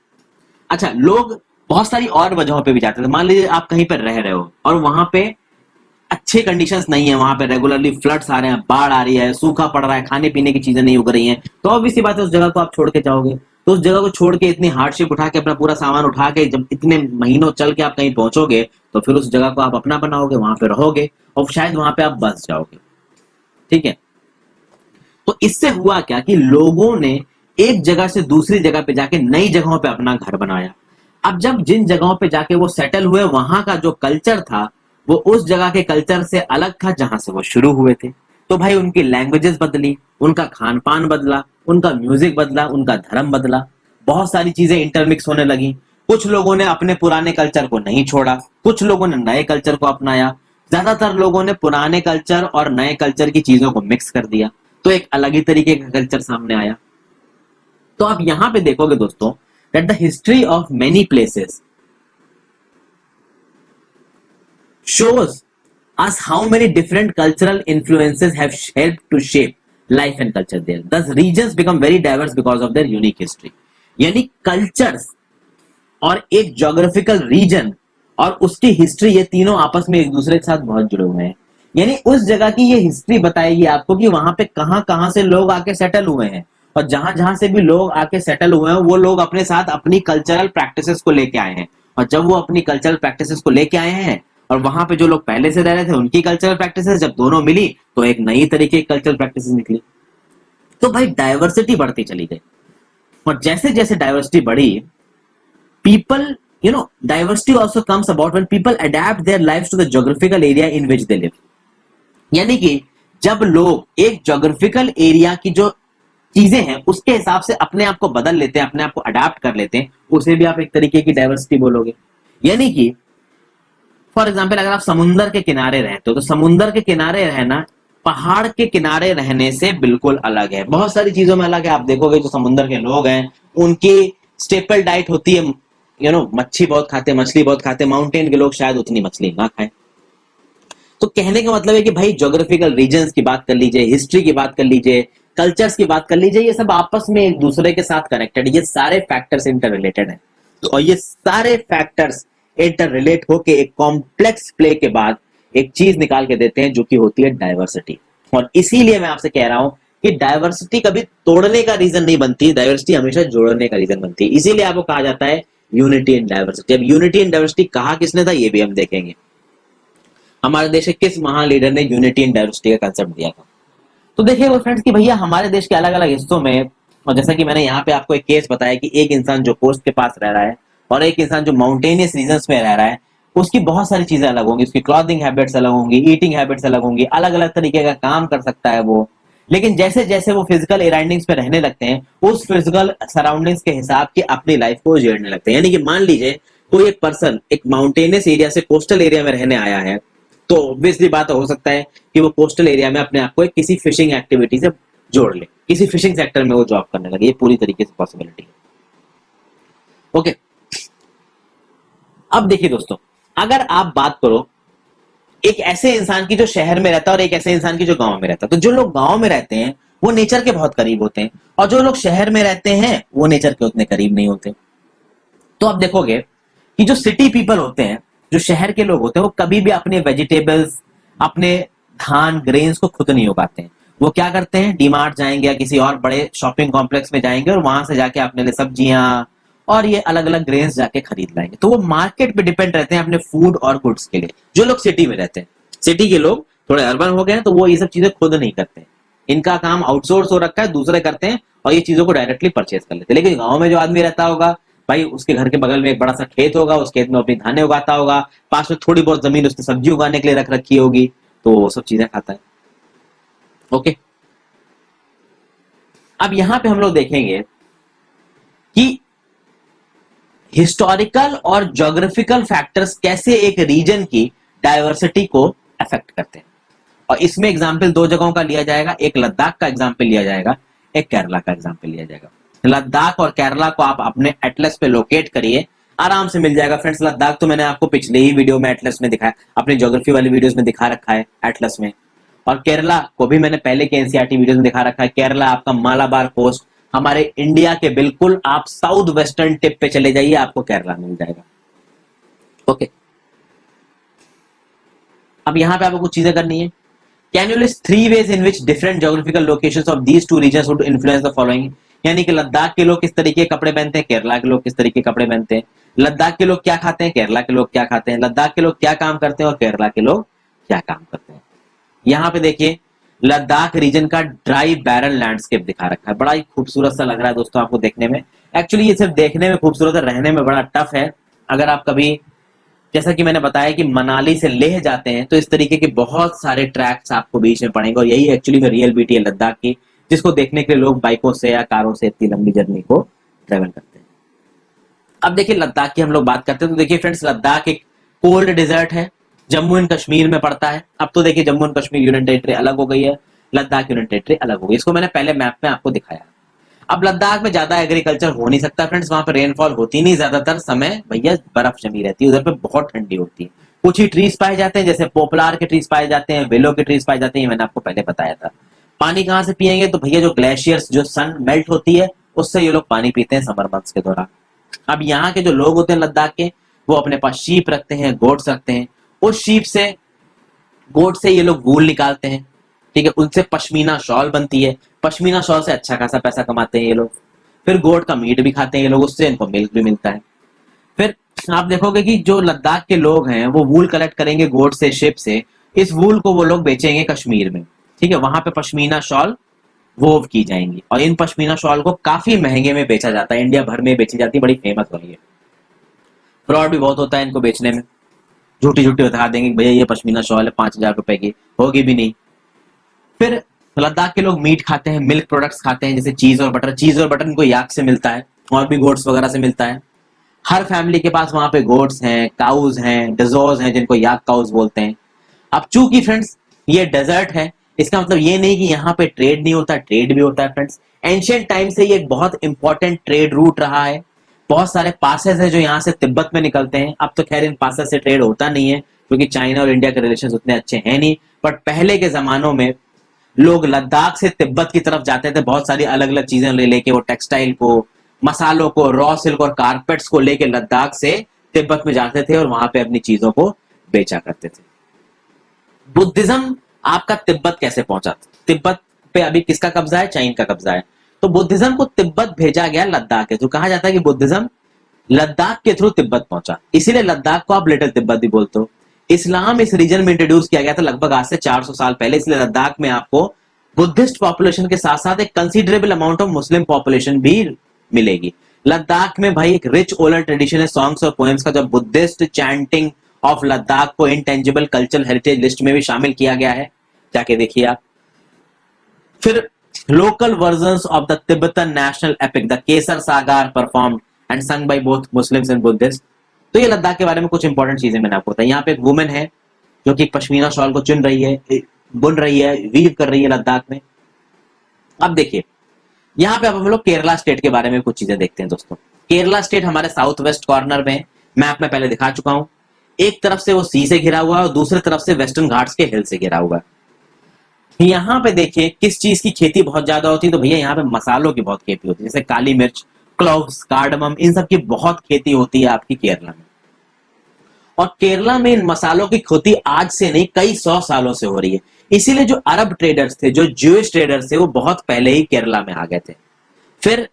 अच्छा, लोग बहुत सारी और वजहों पे भी जाते थे। मान लीजिए आप कहीं पर रह रहे हो और वहां पे अच्छे कंडीशंस नहीं है, वहां पे रेगुलरली फ्लड्स आ रहे हैं, बाढ़ आ रही है, सूखा पड़ रहा है, खाने पीने की चीजें नहीं उग रही हैं, तो ऑब्वियस सी बात है उस जगह को आप छोड़ के जाओगे। तो उस जगह को छोड़ के इतनी हार्डशिप उठा के अपना पूरा सामान उठा के जब इतने महीनों चल के आप कहीं पहुंचोगे, तो फिर उस जगह को आप अपना बनाओगे, वहां पे रहोगे और शायद वहां पे आप बस जाओगे। ठीक है, तो इससे हुआ क्या कि लोगों ने एक जगह से दूसरी जगह पे जाके नई जगहों पे अपना घर बनाया। अब जब जिन जगहों पे जाके वो सेटल हुए, वहां का जो कल्चर था वो उस जगह के कल्चर से अलग था जहां से वो शुरू हुए थे। तो भाई उनकी लैंग्वेजेस बदली, उनका खान पान बदला, उनका म्यूजिक बदला, उनका धर्म बदला, बहुत सारी चीजें इंटरमिक्स होने लगी। कुछ लोगों ने अपने पुराने कल्चर को नहीं छोड़ा, कुछ लोगों ने नए कल्चर को अपनाया, ज्यादातर लोगों ने पुराने कल्चर और नए कल्चर की चीजों को मिक्स कर दिया, तो एक अलग ही तरीके का कल्चर सामने आया। तो आप यहां पे देखोगे दोस्तों that the history of many places shows us how many different cultural influences have helped to shape life and culture there. Thus, regions become very diverse because of their unique history. यानी cultures और एक geographical region और उसकी history, ये तीनों आपस में एक दूसरे के साथ बहुत जुड़े हुए हैं। यानी उस जगह की ये हिस्ट्री बताएगी आपको कि वहां पे कहां कहां से लोग आके सेटल हुए हैं, और जहां जहां से भी लोग आके सेटल हुए हैं वो लोग अपने साथ अपनी कल्चरल प्रैक्टिसेस को लेके आए हैं, और जब वो अपनी कल्चरल प्रैक्टिसेस को लेके आए हैं और वहां पे जो लोग पहले से रह रहे थे उनकी कल्चरल प्रैक्टिसेस जब दोनों मिली तो एक नई तरीके की कल्चरल प्रैक्टिसेस निकली। तो भाई डाइवर्सिटी बढ़ती चली गई, और जैसे जैसे डाइवर्सिटी बढ़ी, people, diversity also comes about when people adapt their lives to the geographical area in which they live. यानी कि जब लोग एक जोग्राफिकल एरिया की जो चीजें हैं उसके हिसाब से अपने आप को बदल लेते हैं, अपने आप को अडाप्ट कर लेते हैं, उसे भी आप एक तरीके की डाइवर्सिटी बोलोगे। यानी कि फॉर एग्जाम्पल अगर आप समुन्द्र के किनारे रहते हो तो समुन्द्र के किनारे रहना पहाड़ के किनारे रहने से बिल्कुल अलग है, बहुत सारी चीजों में अलग है। आप देखोगे जो समुन्द्र के लोग हैं उनकी स्टेपल डाइट होती है, मच्छी बहुत खाते, मछली बहुत खाते। माउंटेन के लोग शायद उतनी मछली ना खाएं। तो कहने का मतलब है कि भाई ज्योग्राफिकल रीजन्स की बात कर लीजिए, हिस्ट्री की बात कर लीजिए, कल्चर्स की बात कर लीजिए, ये सब आपस में एक दूसरे के साथ कनेक्टेड है, ये सारे फैक्टर्स इंटर रिलेटेड है। और ये सारे फैक्टर्स इंटर रिलेट होके एक कॉम्प्लेक्स प्ले के बाद एक चीज निकाल के देते हैं जो कि होती है डाइवर्सिटी। और इसीलिए मैं आपसे कह रहा हूं कि डाइवर्सिटी कभी तोड़ने का रीजन नहीं बनती, डाइवर्सिटी हमेशा जोड़ने का रीजन बनती है। इसीलिए आपको कहा जाता है यूनिटी इन डाइवर्सिटी। अब यूनिटी इन डाइवर्सिटी कहा किसने था ये भी हम देखेंगे। हमारे देश के किस महान लीडर ने यूनिटी इन डाइवर्सिटी का कंसेप्ट दिया था? तो देखिए वो फ्रेंड्स कि भैया हमारे देश के अलग अलग हिस्सों में, और जैसा कि मैंने यहाँ पे आपको एक केस बताया कि एक इंसान जो कोस्ट के पास रह रहा है और एक इंसान जो माउंटेनियस रीजन्स में रह रहा है, उसकी बहुत सारी चीजें अलग होंगी, उसकी क्लॉथिंग हैबिट्स अलग होंगी, ईटिंग हैबिट्स अलग होंगी, अलग अलग तरीके का काम कर सकता है वो। लेकिन जैसे जैसे वो फिजिकल सराउंडिंग्स पे रहने लगते हैं, उस फिजिकल सराउंडिंग्स के हिसाब की अपनी लाइफ को जीने लगते हैं। यानी कि मान लीजिए कोई एक पर्सन एक माउंटेनियस एरिया से कोस्टल एरिया में रहने आया है, तो ऑब्वियसली बात हो सकता है कि वो कोस्टल एरिया में अपने आप को किसी फिशिंग एक्टिविटी से जोड़ ले, किसी फिशिंग सेक्टर में वो जॉब करने लगे, ये पूरी तरीके से पॉसिबिलिटी है। ओके, अब देखिए दोस्तों, अगर आप बात करो एक ऐसे इंसान की जो शहर में रहता है और एक ऐसे इंसान की जो गांव में रहता है, तो जो लोग गांव में रहते हैं वो नेचर के बहुत करीब होते हैं, और जो लोग शहर में रहते हैं वो नेचर के उतने करीब नहीं होते। तो आप देखोगे कि जो सिटी पीपल होते हैं, जो शहर के लोग होते हैं, वो कभी भी अपने वेजिटेबल्स, अपने धान ग्रेन्स को खुद नहीं उगाते हैं। वो क्या करते हैं, डीमार्ट जाएंगे या किसी और बड़े शॉपिंग कॉम्प्लेक्स में जाएंगे और वहां से जाके अपने लिए सब्जियां और ये अलग अलग ग्रेन्स जाके खरीद लाएंगे। तो वो मार्केट पे डिपेंड रहते हैं अपने फूड और गुड्स के लिए। जो लोग सिटी में रहते हैं, सिटी के लोग थोड़े अर्बन हो गए हैं, तो वो ये सब चीजें खुद नहीं करते, इनका काम आउटसोर्स हो रखा है, दूसरे करते हैं और ये चीजों को डायरेक्टली परचेज कर लेते हैं। लेकिन गांव में जो आदमी रहता होगा भाई, उसके घर के बगल में एक बड़ा सा खेत होगा, उस खेत में अपनी धाने उगाता होगा, पास में थोड़ी बहुत जमीन उसने सब्जी उगाने के लिए रख रखी होगी, तो वो सब चीजें खाता है। ओके, अब यहां पे हम लोग देखेंगे कि हिस्टोरिकल और ज्योग्राफिकल फैक्टर्स कैसे एक रीजन की डाइवर्सिटी को अफेक्ट करते हैं। और इसमें एग्जाम्पल दो जगहों का लिया जाएगा, एक लद्दाख का एग्जाम्पल लिया जाएगा, एक केरला का एग्जाम्पल लिया जाएगा। लद्दाख और केरला को आप अपने एटलस पे लोकेट करिए, आराम से मिल जाएगा फ्रेंड्स। लद्दाख तो मैंने आपको पिछले ही वीडियो में एटलस में दिखाया, अपनी ज्योग्राफी वाली वीडियोस में दिखा रखा है एटलस में। और केरला को भी मैंने पहले के एनसीईआरटी वीडियोस में दिखा रखा है। केरला आपका मालाबार कोस्ट, हमारे इंडिया के बिल्कुल आप साउथ वेस्टर्न टिप पे चले जाइए, आपको केरला मिल जाएगा। ओके, अब यहाँ पे आपको कुछ चीजें करनी है। Can you list 3 ways in which different geographical locations of these two regions would influence the following? यानी कि लद्दाख के लोग किस तरीके के कपड़े पहनते हैं, केरला के लोग किस तरीके के कपड़े पहनते हैं, लद्दाख के लोग क्या खाते हैं, केरला के लोग क्या खाते हैं, लद्दाख के लोग क्या काम करते हैं और केरला के लोग क्या काम करते हैं। यहाँ पे देखिए लद्दाख रीजन का ड्राई बैरन लैंडस्केप दिखा रखा है, बड़ा ही खूबसूरत सा लग रहा है दोस्तों आपको देखने में। एक्चुअली ये सिर्फ देखने में खूबसूरत है, रहने में बड़ा टफ है। अगर आप कभी, जैसा कि मैंने बताया कि मनाली से लेह जाते हैं तो इस तरीके के बहुत सारे ट्रैक्स आपको बीच में पड़ेंगे और यही एक्चुअली में रियल ब्यूटी है लद्दाख की, जिसको देखने के लिए लोग बाइकों से या कारों से इतनी लंबी जर्नी को ट्रेवल करते हैं। अब देखिए लद्दाख की हम लोग बात करते हैं तो देखिए फ्रेंड्स, लद्दाख एक कोल्ड डिजर्ट है, जम्मू एंड कश्मीर में पड़ता है। अब तो देखिए Jammu and Kashmir union territory अलग हो गई है, लद्दाख यूनियन टेरिटरी अलग हो गई। इसको मैंने पहले मैप में आपको दिखाया। अब लद्दाख में ज्यादा एग्रीकल्चर हो नहीं सकता फ्रेंड्स, वहां पर रेनफॉल होती नहीं, ज्यादातर समय भैया बर्फ जमी रहती है, उधर पे बहुत ठंडी होती है। कुछ ही ट्रीज पाए जाते हैं, जैसे पोपलार के ट्रीज पाए जाते हैं, विलो के ट्रीज पाए जाते हैं, मैंने आपको पहले बताया था। पानी कहाँ से पियेंगे, तो भैया जो ग्लेशियर्स, जो सन मेल्ट होती है उससे ये लोग पानी पीते हैं समर मंथ्स के दौरान। अब यहाँ के जो लोग होते हैं लद्दाख के, वो अपने पास शीप रखते हैं, गोट्स रखते हैं, उस शीप से, गोट से ये लोग वूल निकालते हैं, ठीक है, उनसे पश्मीना शॉल बनती है, पश्मीना शॉल से अच्छा खासा पैसा कमाते हैं ये लोग। फिर गोट का मीट भी खाते हैं ये लोग, उससे इनको मिल्क भी मिलता है। फिर आप देखोगे कि जो लद्दाख के लोग हैं वो वूल कलेक्ट करेंगे गोट से, शिप से, इस वूल को वो लोग बेचेंगे कश्मीर में, ठीक है, वहां पे पश्मीना शॉल वोव की जाएंगी और इन पश्मीना शॉल को काफी महंगे में बेचा जाता है, इंडिया भर में बेची जाती है, बड़ी फेमस हो रही है। फ्रॉड भी बहुत होता है इनको बेचने में, झूठी झूठी बता देंगे भैया ये पश्मीना शॉल है 5,000 रुपए की, होगी भी नहीं। फिर लद्दाख के लोग मीट खाते हैं, मिल्क प्रोडक्ट्स खाते हैं, जैसे चीज और बटर। चीज और बटर इनको याक से मिलता है और भी गोट्स वगैरह से मिलता है। हर फैमिली के पास वहां पे गोट्स हैं, काउज हैं, डजोज हैं, जिनको याक काउज बोलते हैं। अब चूंकि फ्रेंड्स ये डेजर्ट है, इसका मतलब ये नहीं कि यहाँ पे ट्रेड नहीं होता, ट्रेड भी होता है फ्रेंड्स। एंशियंट टाइम से ये एक बहुत इंपॉर्टेंट ट्रेड रूट रहा है। बहुत सारे पासेस है जो यहाँ से तिब्बत में निकलते हैं। अब तो खैर इन पासेस से ट्रेड होता नहीं है क्योंकि चाइना और इंडिया के रिलेशन उतने अच्छे हैं नहीं, बट पहले के जमानों में लोग लद्दाख से तिब्बत की तरफ जाते थे, बहुत सारी अलग अलग चीजें लेके, वो टेक्सटाइल को, मसालों को, रॉ सिल्क और कारपेट्स को लेके लद्दाख से तिब्बत में जाते थे और वहां पे अपनी चीजों को बेचा करते थे। बुद्धिज्म आपका तिब्बत कैसे पहुंचा? तिब्बत पे अभी किसका कब्जा है? चाइन का कब्जा है। तो बुद्धिज्म को तिब्बत भेजा गया लद्दाख के थ्रू। कहा जाता है कि बुद्धिज्म लद्दाख के थ्रू तिब्बत पहुंचा, इसीलिए लद्दाख को आप लिटिल तिब्बत भी बोलते हो। इस्लाम इस रीजन में इंट्रोड्यूस किया गया था लगभग आज से 400 साल पहले, इसलिए लद्दाख में आपको बुद्धिस्ट पॉपुलेशन के साथ साथ एक considerable amount of Muslim population भी मिलेगी। लद्दाख में भाई एक रिच ओरल ट्रेडिशन है सॉन्ग्स और पोएम्स का, जब बुद्धिस्ट चैंटिंग ऑफ लद्दाख को इंटेंजिबल कल्चरल हेरिटेज लिस्ट में भी शामिल किया गया है, जाके देखिए आप। फिर local versions of the Tibetan national epic the Kesar saga are performed and sung by both Muslims and Buddhist. तो ये लद्दाख के बारे में कुछ इंपॉर्टेंट चीजें मैंने आपको बताई। यहाँ पे एक वुमेन है जो कि पश्मीना शॉल को चुन रही है, बुन रही है, वीव कर रही है लद्दाख में। अब देखिए यहाँ पे अब हम लोग केरला स्टेट के बारे में कुछ चीजें देखते हैं दोस्तों। केरला स्टेट हमारे साउथ वेस्ट कॉर्नर में, मैप में पहले दिखा चुका हूं। एक तरफ से वो सी से घिरा हुआ है और दूसरी तरफ से वेस्टर्न घाट्स के हिल से घिरा हुआ है। यहाँ पे देखिए किस चीज की खेती बहुत ज्यादा होती है, तो भैया यहाँ पे मसालों की बहुत खेती होती है, जैसे काली मिर्च, क्लोव्स, कार्डमम, इन सब की बहुत खेती होती है आपकी केरला में। और केरला में इन मसालों की खेती आज से नहीं कई 100 सालों से हो रही है। इसीलिए जो अरब ट्रेडर्स थे, जो ज्यूइश ट्रेडर्स थे, वो बहुत पहले ही केरला में आ गए थे। फिर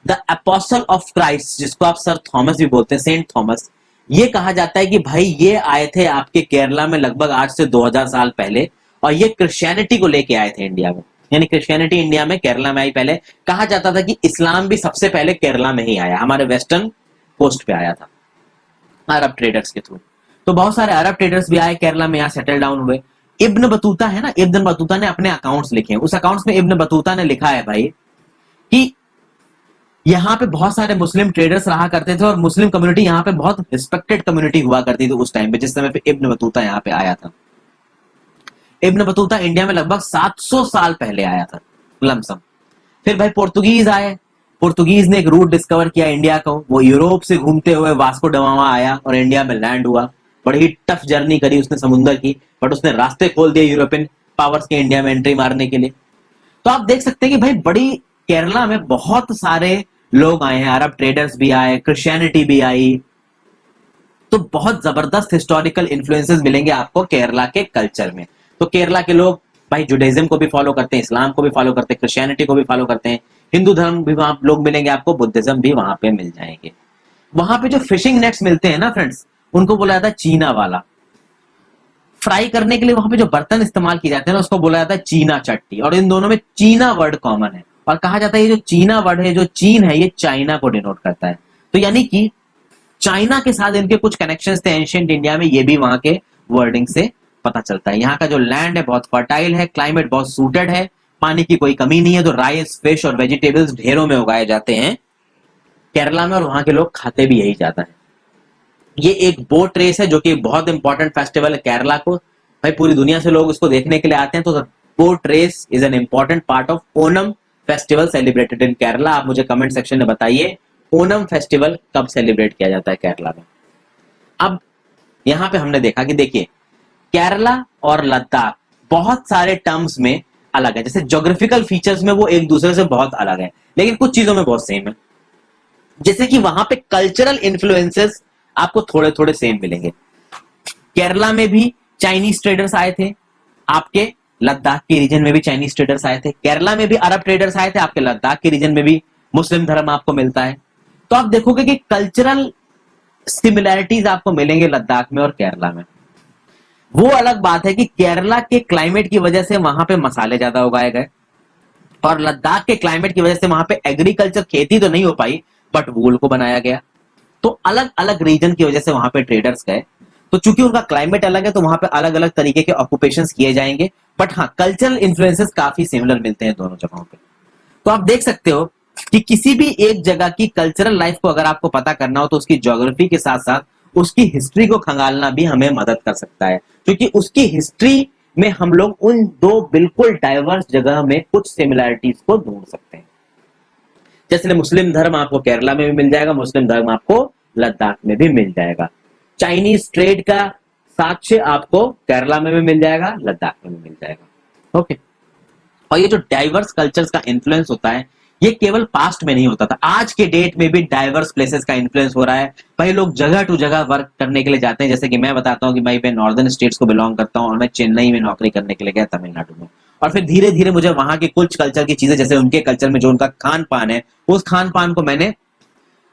द अपोस्टल ऑफ क्राइस्ट, जिसको आप सर थॉमस भी बोलते हैं, सेंट थॉमस, ये कहा जाता है कि भाई ये आए थे आपके केरला में लगभग आज से 2000 साल पहले और ये क्रिश्चियनिटी को लेके आए थे इंडिया में। यानी क्रिश्चियनिटी इंडिया में, केरला में आई पहले। कहा जाता था कि इस्लाम भी सबसे पहले केरला में ही आया, हमारे वेस्टर्न कोस्ट पे आया था अरब ट्रेडर्स के थ्रू। तो बहुत सारे अरब ट्रेडर्स भी आए केरला में, यहाँ सेटल डाउन हुए। इब्न बतूता है ना, इब्न बतूता ने अपने अकाउंट्स लिखे हैं, उस अकाउंट्स में इब्न बतूता ने लिखा है भाई कि यहाँ पे बहुत सारे मुस्लिम ट्रेडर्स रहा करते थे और मुस्लिम कम्युनिटी यहाँ पे बहुत रिस्पेक्टेड कम्युनिटी हुआ करती थी उस टाइम पे, जिस समय पे इब्न बतूता यहाँ पे आया था। इब्न बतूता इंडिया में लगभग 700 साल पहले आया था लमसम। फिर भाई पोर्तुगीज आए, पोर्तुगीज ने एक रूट डिस्कवर किया इंडिया को, वो यूरोप से घूमते हुए वास्को डगामा आया और इंडिया में लैंड हुआ। बड़ी ही टफ जर्नी करी उसने समुद्र की, बट उसने रास्ते खोल दिए यूरोपियन पावर्स के इंडिया में एंट्री मारने के लिए। तो आप देख सकते हैं कि भाई बड़ी केरला में बहुत सारे लोग आए हैं, अरब ट्रेडर्स भी आए, क्रिश्चियनिटी भी आई, तो बहुत जबरदस्त हिस्टोरिकल इन्फ्लुएंसेस मिलेंगे आपको केरला के कल्चर में। तो केरला के लोग भाई जुडाइज्म को भी फॉलो करते हैं, इस्लाम को भी फॉलो करते हैं, क्रिश्चियनिटी को भी फॉलो करते हैं, हिंदू धर्म भी वहां लोग मिलेंगे आपको, बुद्धिज्म भी वहां पे मिल जाएंगे। वहां पे जो फिशिंग नेट्स मिलते हैं ना फ्रेंड्स, उनको बोला जाता है चीना वाला। फ्राई करने के लिए वहां पे जो बर्तन इस्तेमाल किए जाते हैं ना, उसको बोला जाता है चीना चट्टी, और इन दोनों में चीना वर्ड कॉमन है। और कहा जाता है ये जो चीना वर्ड है, जो चीन है, ये चाइना को डिनोट करता है। तो यानी कि चाइना के साथ इनके कुछ कनेक्शंस थे एंशिएंट इंडिया में, ये भी वहां के वर्डिंग से पता चलता है। यहाँ का जो लैंड है बहुत फर्टाइल है, क्लाइमेट बहुत सूटेड है, पानी की कोई कमी नहीं है, तो राइस, फिश और वेजिटेबल्स ढेरों में उगाए जाते हैं केरला में, और वहां के लोग खाते भी यही ज्यादा है। ये एक बोट रेस है जो कि बहुत इंपॉर्टेंट फेस्टिवल है केरला को, भाई पूरी दुनिया से लोग इसको देखने के लिए आते हैं। तो boat race is an important part of Onam festival celebrated in Kerala. आप मुझे कमेंट सेक्शन में बताइए ओनम फेस्टिवल कब सेलिब्रेट किया जाता है केरला में। अब यहां पे हमने देखा कि देखिए केरला और लद्दाख बहुत सारे टर्म्स में अलग है, जैसे ज्योग्राफिकल फीचर्स में वो एक दूसरे से बहुत अलग है, लेकिन कुछ चीजों में बहुत सेम है। जैसे कि वहां पे कल्चरल इन्फ्लुएंसेस आपको थोड़े थोड़े सेम मिलेंगे। केरला में भी चाइनीज ट्रेडर्स आए थे, आपके लद्दाख के रीजन में भी चाइनीज ट्रेडर्स आए थे। केरला में भी अरब ट्रेडर्स आए थे, आपके लद्दाख के रीजन में भी मुस्लिम धर्म आपको मिलता है। तो आप देखोगे कि कल्चरल सिमिलैरिटीज आपको मिलेंगे लद्दाख में और केरला में। वो अलग बात है कि केरला के क्लाइमेट की वजह से वहां पे मसाले ज्यादा उगाए गए, और लद्दाख के क्लाइमेट की वजह से वहां पे एग्रीकल्चर खेती तो नहीं हो पाई, बट वूल को बनाया गया। तो अलग अलग रीजन की वजह से वहां पे ट्रेडर्स गए। तो चूंकि उनका क्लाइमेट अलग है, तो वहां पे अलग अलग तरीके के ऑक्यूपेशंस किए जाएंगे, बट हाँ कल्चरल इन्फ्लुएंसेस काफी सिमिलर मिलते हैं दोनों जगहों पे। तो आप देख सकते हो कि किसी भी एक जगह की कल्चरल लाइफ को अगर आपको पता करना हो, तो उसकी ज्योग्राफी के साथ साथ उसकी हिस्ट्री को खंगालना भी हमें मदद कर सकता है, क्योंकि उसकी हिस्ट्री में हम लोग उन दो बिल्कुल डाइवर्स जगह में कुछ सिमिलैरिटीज को ढूंढ सकते हैं। जैसे मुस्लिम धर्म आपको केरला में भी मिल जाएगा, मुस्लिम धर्म आपको लद्दाख में भी मिल जाएगा। चाइनीज ट्रेड का साक्ष्य आपको केरला में भी मिल जाएगा, लद्दाख में भी मिल जाएगा। ओके। और ये जो डाइवर्स कल्चर्स का इन्फ्लुएंस होता है, ये केवल पास्ट में नहीं होता था, आज के डेट में भी डाइवर्स प्लेसेस का इन्फ्लुएंस हो रहा है। भाई लोग जगह टू जगह वर्क करने के लिए जाते हैं। जैसे कि मैं बताता हूँ कि भाई मैं नॉर्दर्न स्टेट्स को बिलोंग करता हूँ, और मैं चेन्नई में नौकरी करने के लिए गया तमिलनाडु में, और फिर धीरे धीरे मुझे वहां के कुछ कल्चर की चीजें, जैसे उनके कल्चर में जो उनका खान पान है, उस खान पान को मैंने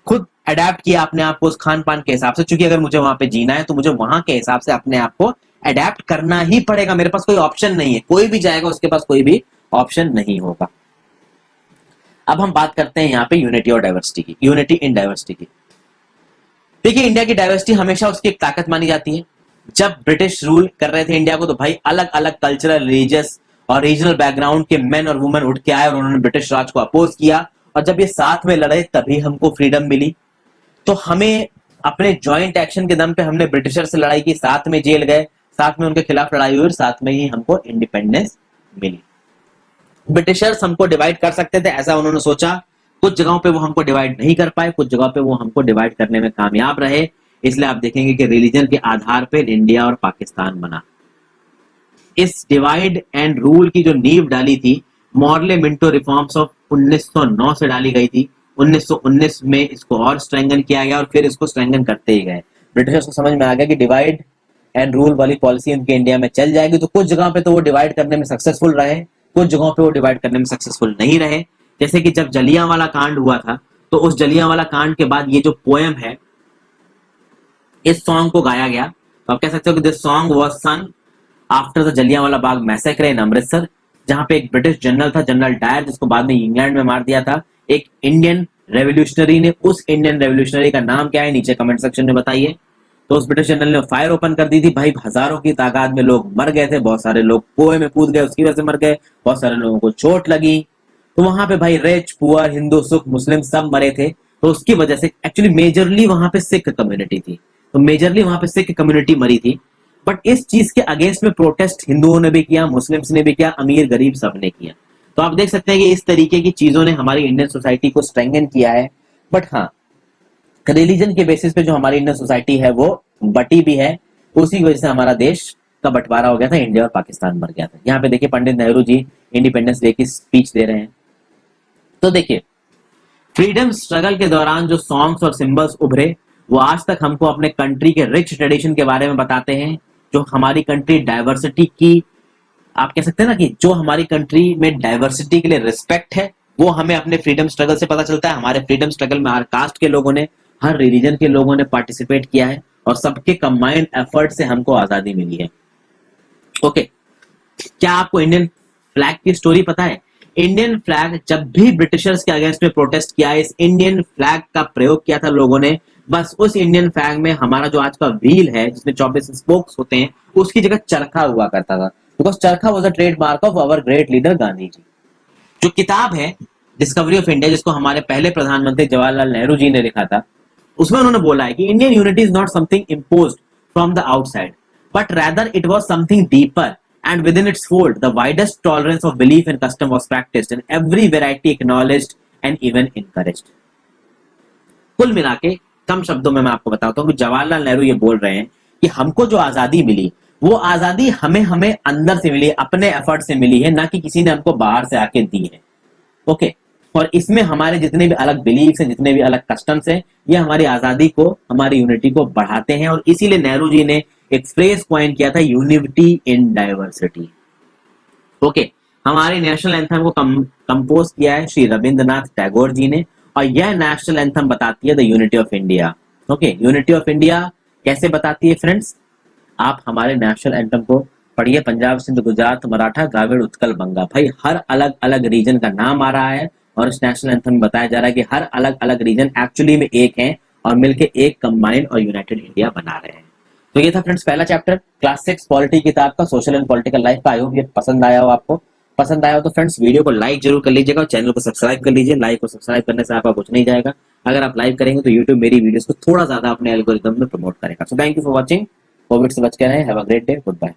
खुद अडेप्ट किया अपने आप को उस खान पान के हिसाब से। क्योंकि अगर मुझे वहां पे जीना है, तो मुझे वहां के हिसाब से अपने आप को अडेप्ट करना ही पड़ेगा, मेरे पास कोई ऑप्शन नहीं है। कोई भी जाएगा उसके पास कोई भी ऑप्शन नहीं होगा। अब हम बात करते हैं यहाँ पे यूनिटी और डाइवर्सिटी की, यूनिटी इन डाइवर्सिटी की। देखिए इंडिया की डाइवर्सिटी हमेशा उसकी एक ताकत मानी जाती है। जब ब्रिटिश रूल कर रहे थे इंडिया को, तो भाई अलग अलग कल्चरल, रिलीजियस और रीजनल बैकग्राउंड के मेन और वुमेन उठ के आए, और उन्होंने ब्रिटिश राज को अपोज किया, और जब ये साथ में लड़े तभी हमको फ्रीडम मिली। तो हमें अपने ज्वाइंट एक्शन के दम पे हमने ब्रिटिशर से लड़ाई की, साथ में जेल गए, साथ में उनके खिलाफ लड़ाई हुई, और साथ में ही हमको इंडिपेंडेंस मिली। ब्रिटिशर्स हमको डिवाइड कर सकते थे, ऐसा उन्होंने सोचा। कुछ जगहों पे वो हमको डिवाइड नहीं कर पाए, कुछ जगहों पे वो हमको डिवाइड करने में कामयाब रहे। इसलिए आप देखेंगे कि रिलीजन के आधार पे इंडिया और पाकिस्तान बना। इस डिवाइड एंड रूल की जो नींव डाली थी, मॉर्ले मिंटो रिफॉर्म्स ऑफ 1909 से डाली गई थी। 1919 में इसको और स्ट्रेंगन किया गया, और फिर इसको स्ट्रेंगन करते ही गए। ब्रिटिशर्स को समझ में आ गया कि डिवाइड एंड रूल वाली पॉलिसी उनके इंडिया में चल जाएगी। तो कुछ जगह पे तो वो डिवाइड करने में सक्सेसफुल रहे, कुछ जगहों पे वो डिवाइड करने में सक्सेसफुल नहीं रहे। जैसे कि जब जलियांवाला कांड हुआ था, तो उस जलियांवाला कांड के बाद ये जो पोएम है, इस सॉन्ग को गाया गया। तो आप कह सकते हो कि this song was sung after the Jallianwala Bagh massacre in Amritsar, जहां पे एक ब्रिटिश जनरल था, जनरल डायर, जिसको बाद में इंग्लैंड में मार दिया था एक इंडियन रेवोल्यूशनरी ने। उस इंडियन रेवोल्यूशनरी का नाम क्या है, नीचे कमेंट सेक्शन में बताइए। तो उस ब्रिटिश जनरल ने फायर ओपन कर दी थी। भाई हजारों की तादाद में लोग मर गए थे, बहुत सारे लोग कुएं में कूद गए, उसकी वजह से मर गए, बहुत सारे लोगों को चोट लगी। तो वहां पे भाई रिच, पुअर, हिंदू, सिख, मुस्लिम सब मरे थे। तो उसकी वजह से एक्चुअली मेजरली वहां पे सिख कम्युनिटी थी, तो मेजरली वहां पे सिख कम्युनिटी मरी थी। बट इस चीज के अगेंस्ट में प्रोटेस्ट हिंदुओं ने भी किया, मुस्लिम्स ने भी किया, अमीर गरीब सब ने किया। तो आप देख सकते हैं कि इस तरीके की चीजों ने हमारी इंडियन सोसाइटी को स्ट्रेंगन किया है। बट हाँ, रिलीजन के बेसिस पे जो हमारी इंडियन सोसाइटी है वो बटी भी है। उसी वजह से हमारा देश का बंटवारा हो गया था, इंडिया और पाकिस्तान मर गया था। यहाँ पे देखिए पंडित नेहरू जी इंडिपेंडेंस डे की स्पीच दे रहे हैं। तो देखिए फ्रीडम स्ट्रगल के दौरान जो सॉन्ग्स और सिंबल्स उभरे, वो आज तक हमको अपने कंट्री के रिच ट्रेडिशन के बारे में बताते हैं, जो हमारी कंट्री डाइवर्सिटी की, आप कह सकते हैं ना कि जो हमारी कंट्री में डाइवर्सिटी के लिए रिस्पेक्ट है, वो हमें अपने फ्रीडम स्ट्रगल से पता चलता है। हमारे फ्रीडम स्ट्रगल में हर कास्ट के लोगों ने, हर रिलीजन के लोगों ने पार्टिसिपेट किया है और सबके कंबाइंड एफर्ट से हमको आजादी मिली है। ओके, क्या आपको इंडियन फ्लैग की स्टोरी पता है? इंडियन फ्लैग जब भी ब्रिटिशर्स के अगेंस्ट में प्रोटेस्ट किया, इस इंडियन फ्लैग का प्रयोग किया था लोगों ने। बस उस इंडियन फ्लैग में हमारा जो आज का व्हील है जिसमें 24 स्पोक्स होते हैं, उसकी जगह चरखा हुआ करता था, because charkha was a trademark of our great leader Gandhi ji. जो किताब है डिस्कवरी ऑफ इंडिया, जिसको हमारे पहले प्रधानमंत्री जवाहरलाल नेहरू जी ने लिखा था, उसमें उन्होंने बोला है कि Indian unity is not something imposed from the outside, but rather it was something deeper, and within its fold the widest tolerance of belief and custom was practiced, and every variety acknowledged and even encouraged. कुल मिला के कम शब्दों में मैं आपको बताता हूँ कि जवाहरलाल नेहरू ये बोल रहे हैं कि हमको जो आजादी मिली, वो आजादी हमें हमें अंदर से मिली, अपने एफर्ट से मिली है, ना कि किसी ने हमको बाहर से आके दी है। ओके, और इसमें हमारे जितने भी अलग बिलीफ्स हैं, जितने भी अलग कस्टम्स हैं, ये हमारी आजादी को, हमारी यूनिटी को बढ़ाते हैं। और इसीलिए नेहरू जी ने एक फ्रेज कॉइन किया था, यूनिटी इन डाइवर्सिटी। ओके, हमारे नेशनल एंथम को कंपोज किया है श्री रविंद्रनाथ टैगोर जी ने, और यह नेशनल एंथम बताती है the unity of India. Okay, unity of India कैसे बताती है फ्रेंड्स? आप हमारे नेशनल एंथम को पढ़िए, पंजाब सिंध गुजरात मराठा द्राविड़ उत्कल बंगा। भाई हर अलग अलग रीजन का नाम आ रहा है और इस नेशनल एंथम में बताया जा रहा है कि हर अलग अलग रीजन एक्चुअली में एक है और मिलके एक कंबाइंड और यूनाइटेड इंडिया बना रहे हैं। तो ये था फ्रेंड्स पहला चैप्टर क्लास 6 पॉलिटी किताब का, सोशल एंड पॉलिटिकल लाइफ का। आई होप ये पसंद आया हो आपको। पसंद आया हो तो फ्रेंड्स वीडियो को लाइक जरूर कर लीजिएगा और चैनल को सब्सक्राइब कर लीजिए। लाइक और सब्सक्राइब करने से आपका कुछ नहीं जाएगा। अगर आप लाइक करेंगे तो यूट्यूब मेरी वीडियोस को थोड़ा ज्यादा अपने एल्गोरिथम में प्रमोट करेगा। So thank you for watching. Covid से बच के रहें। Have a great day. Good bye.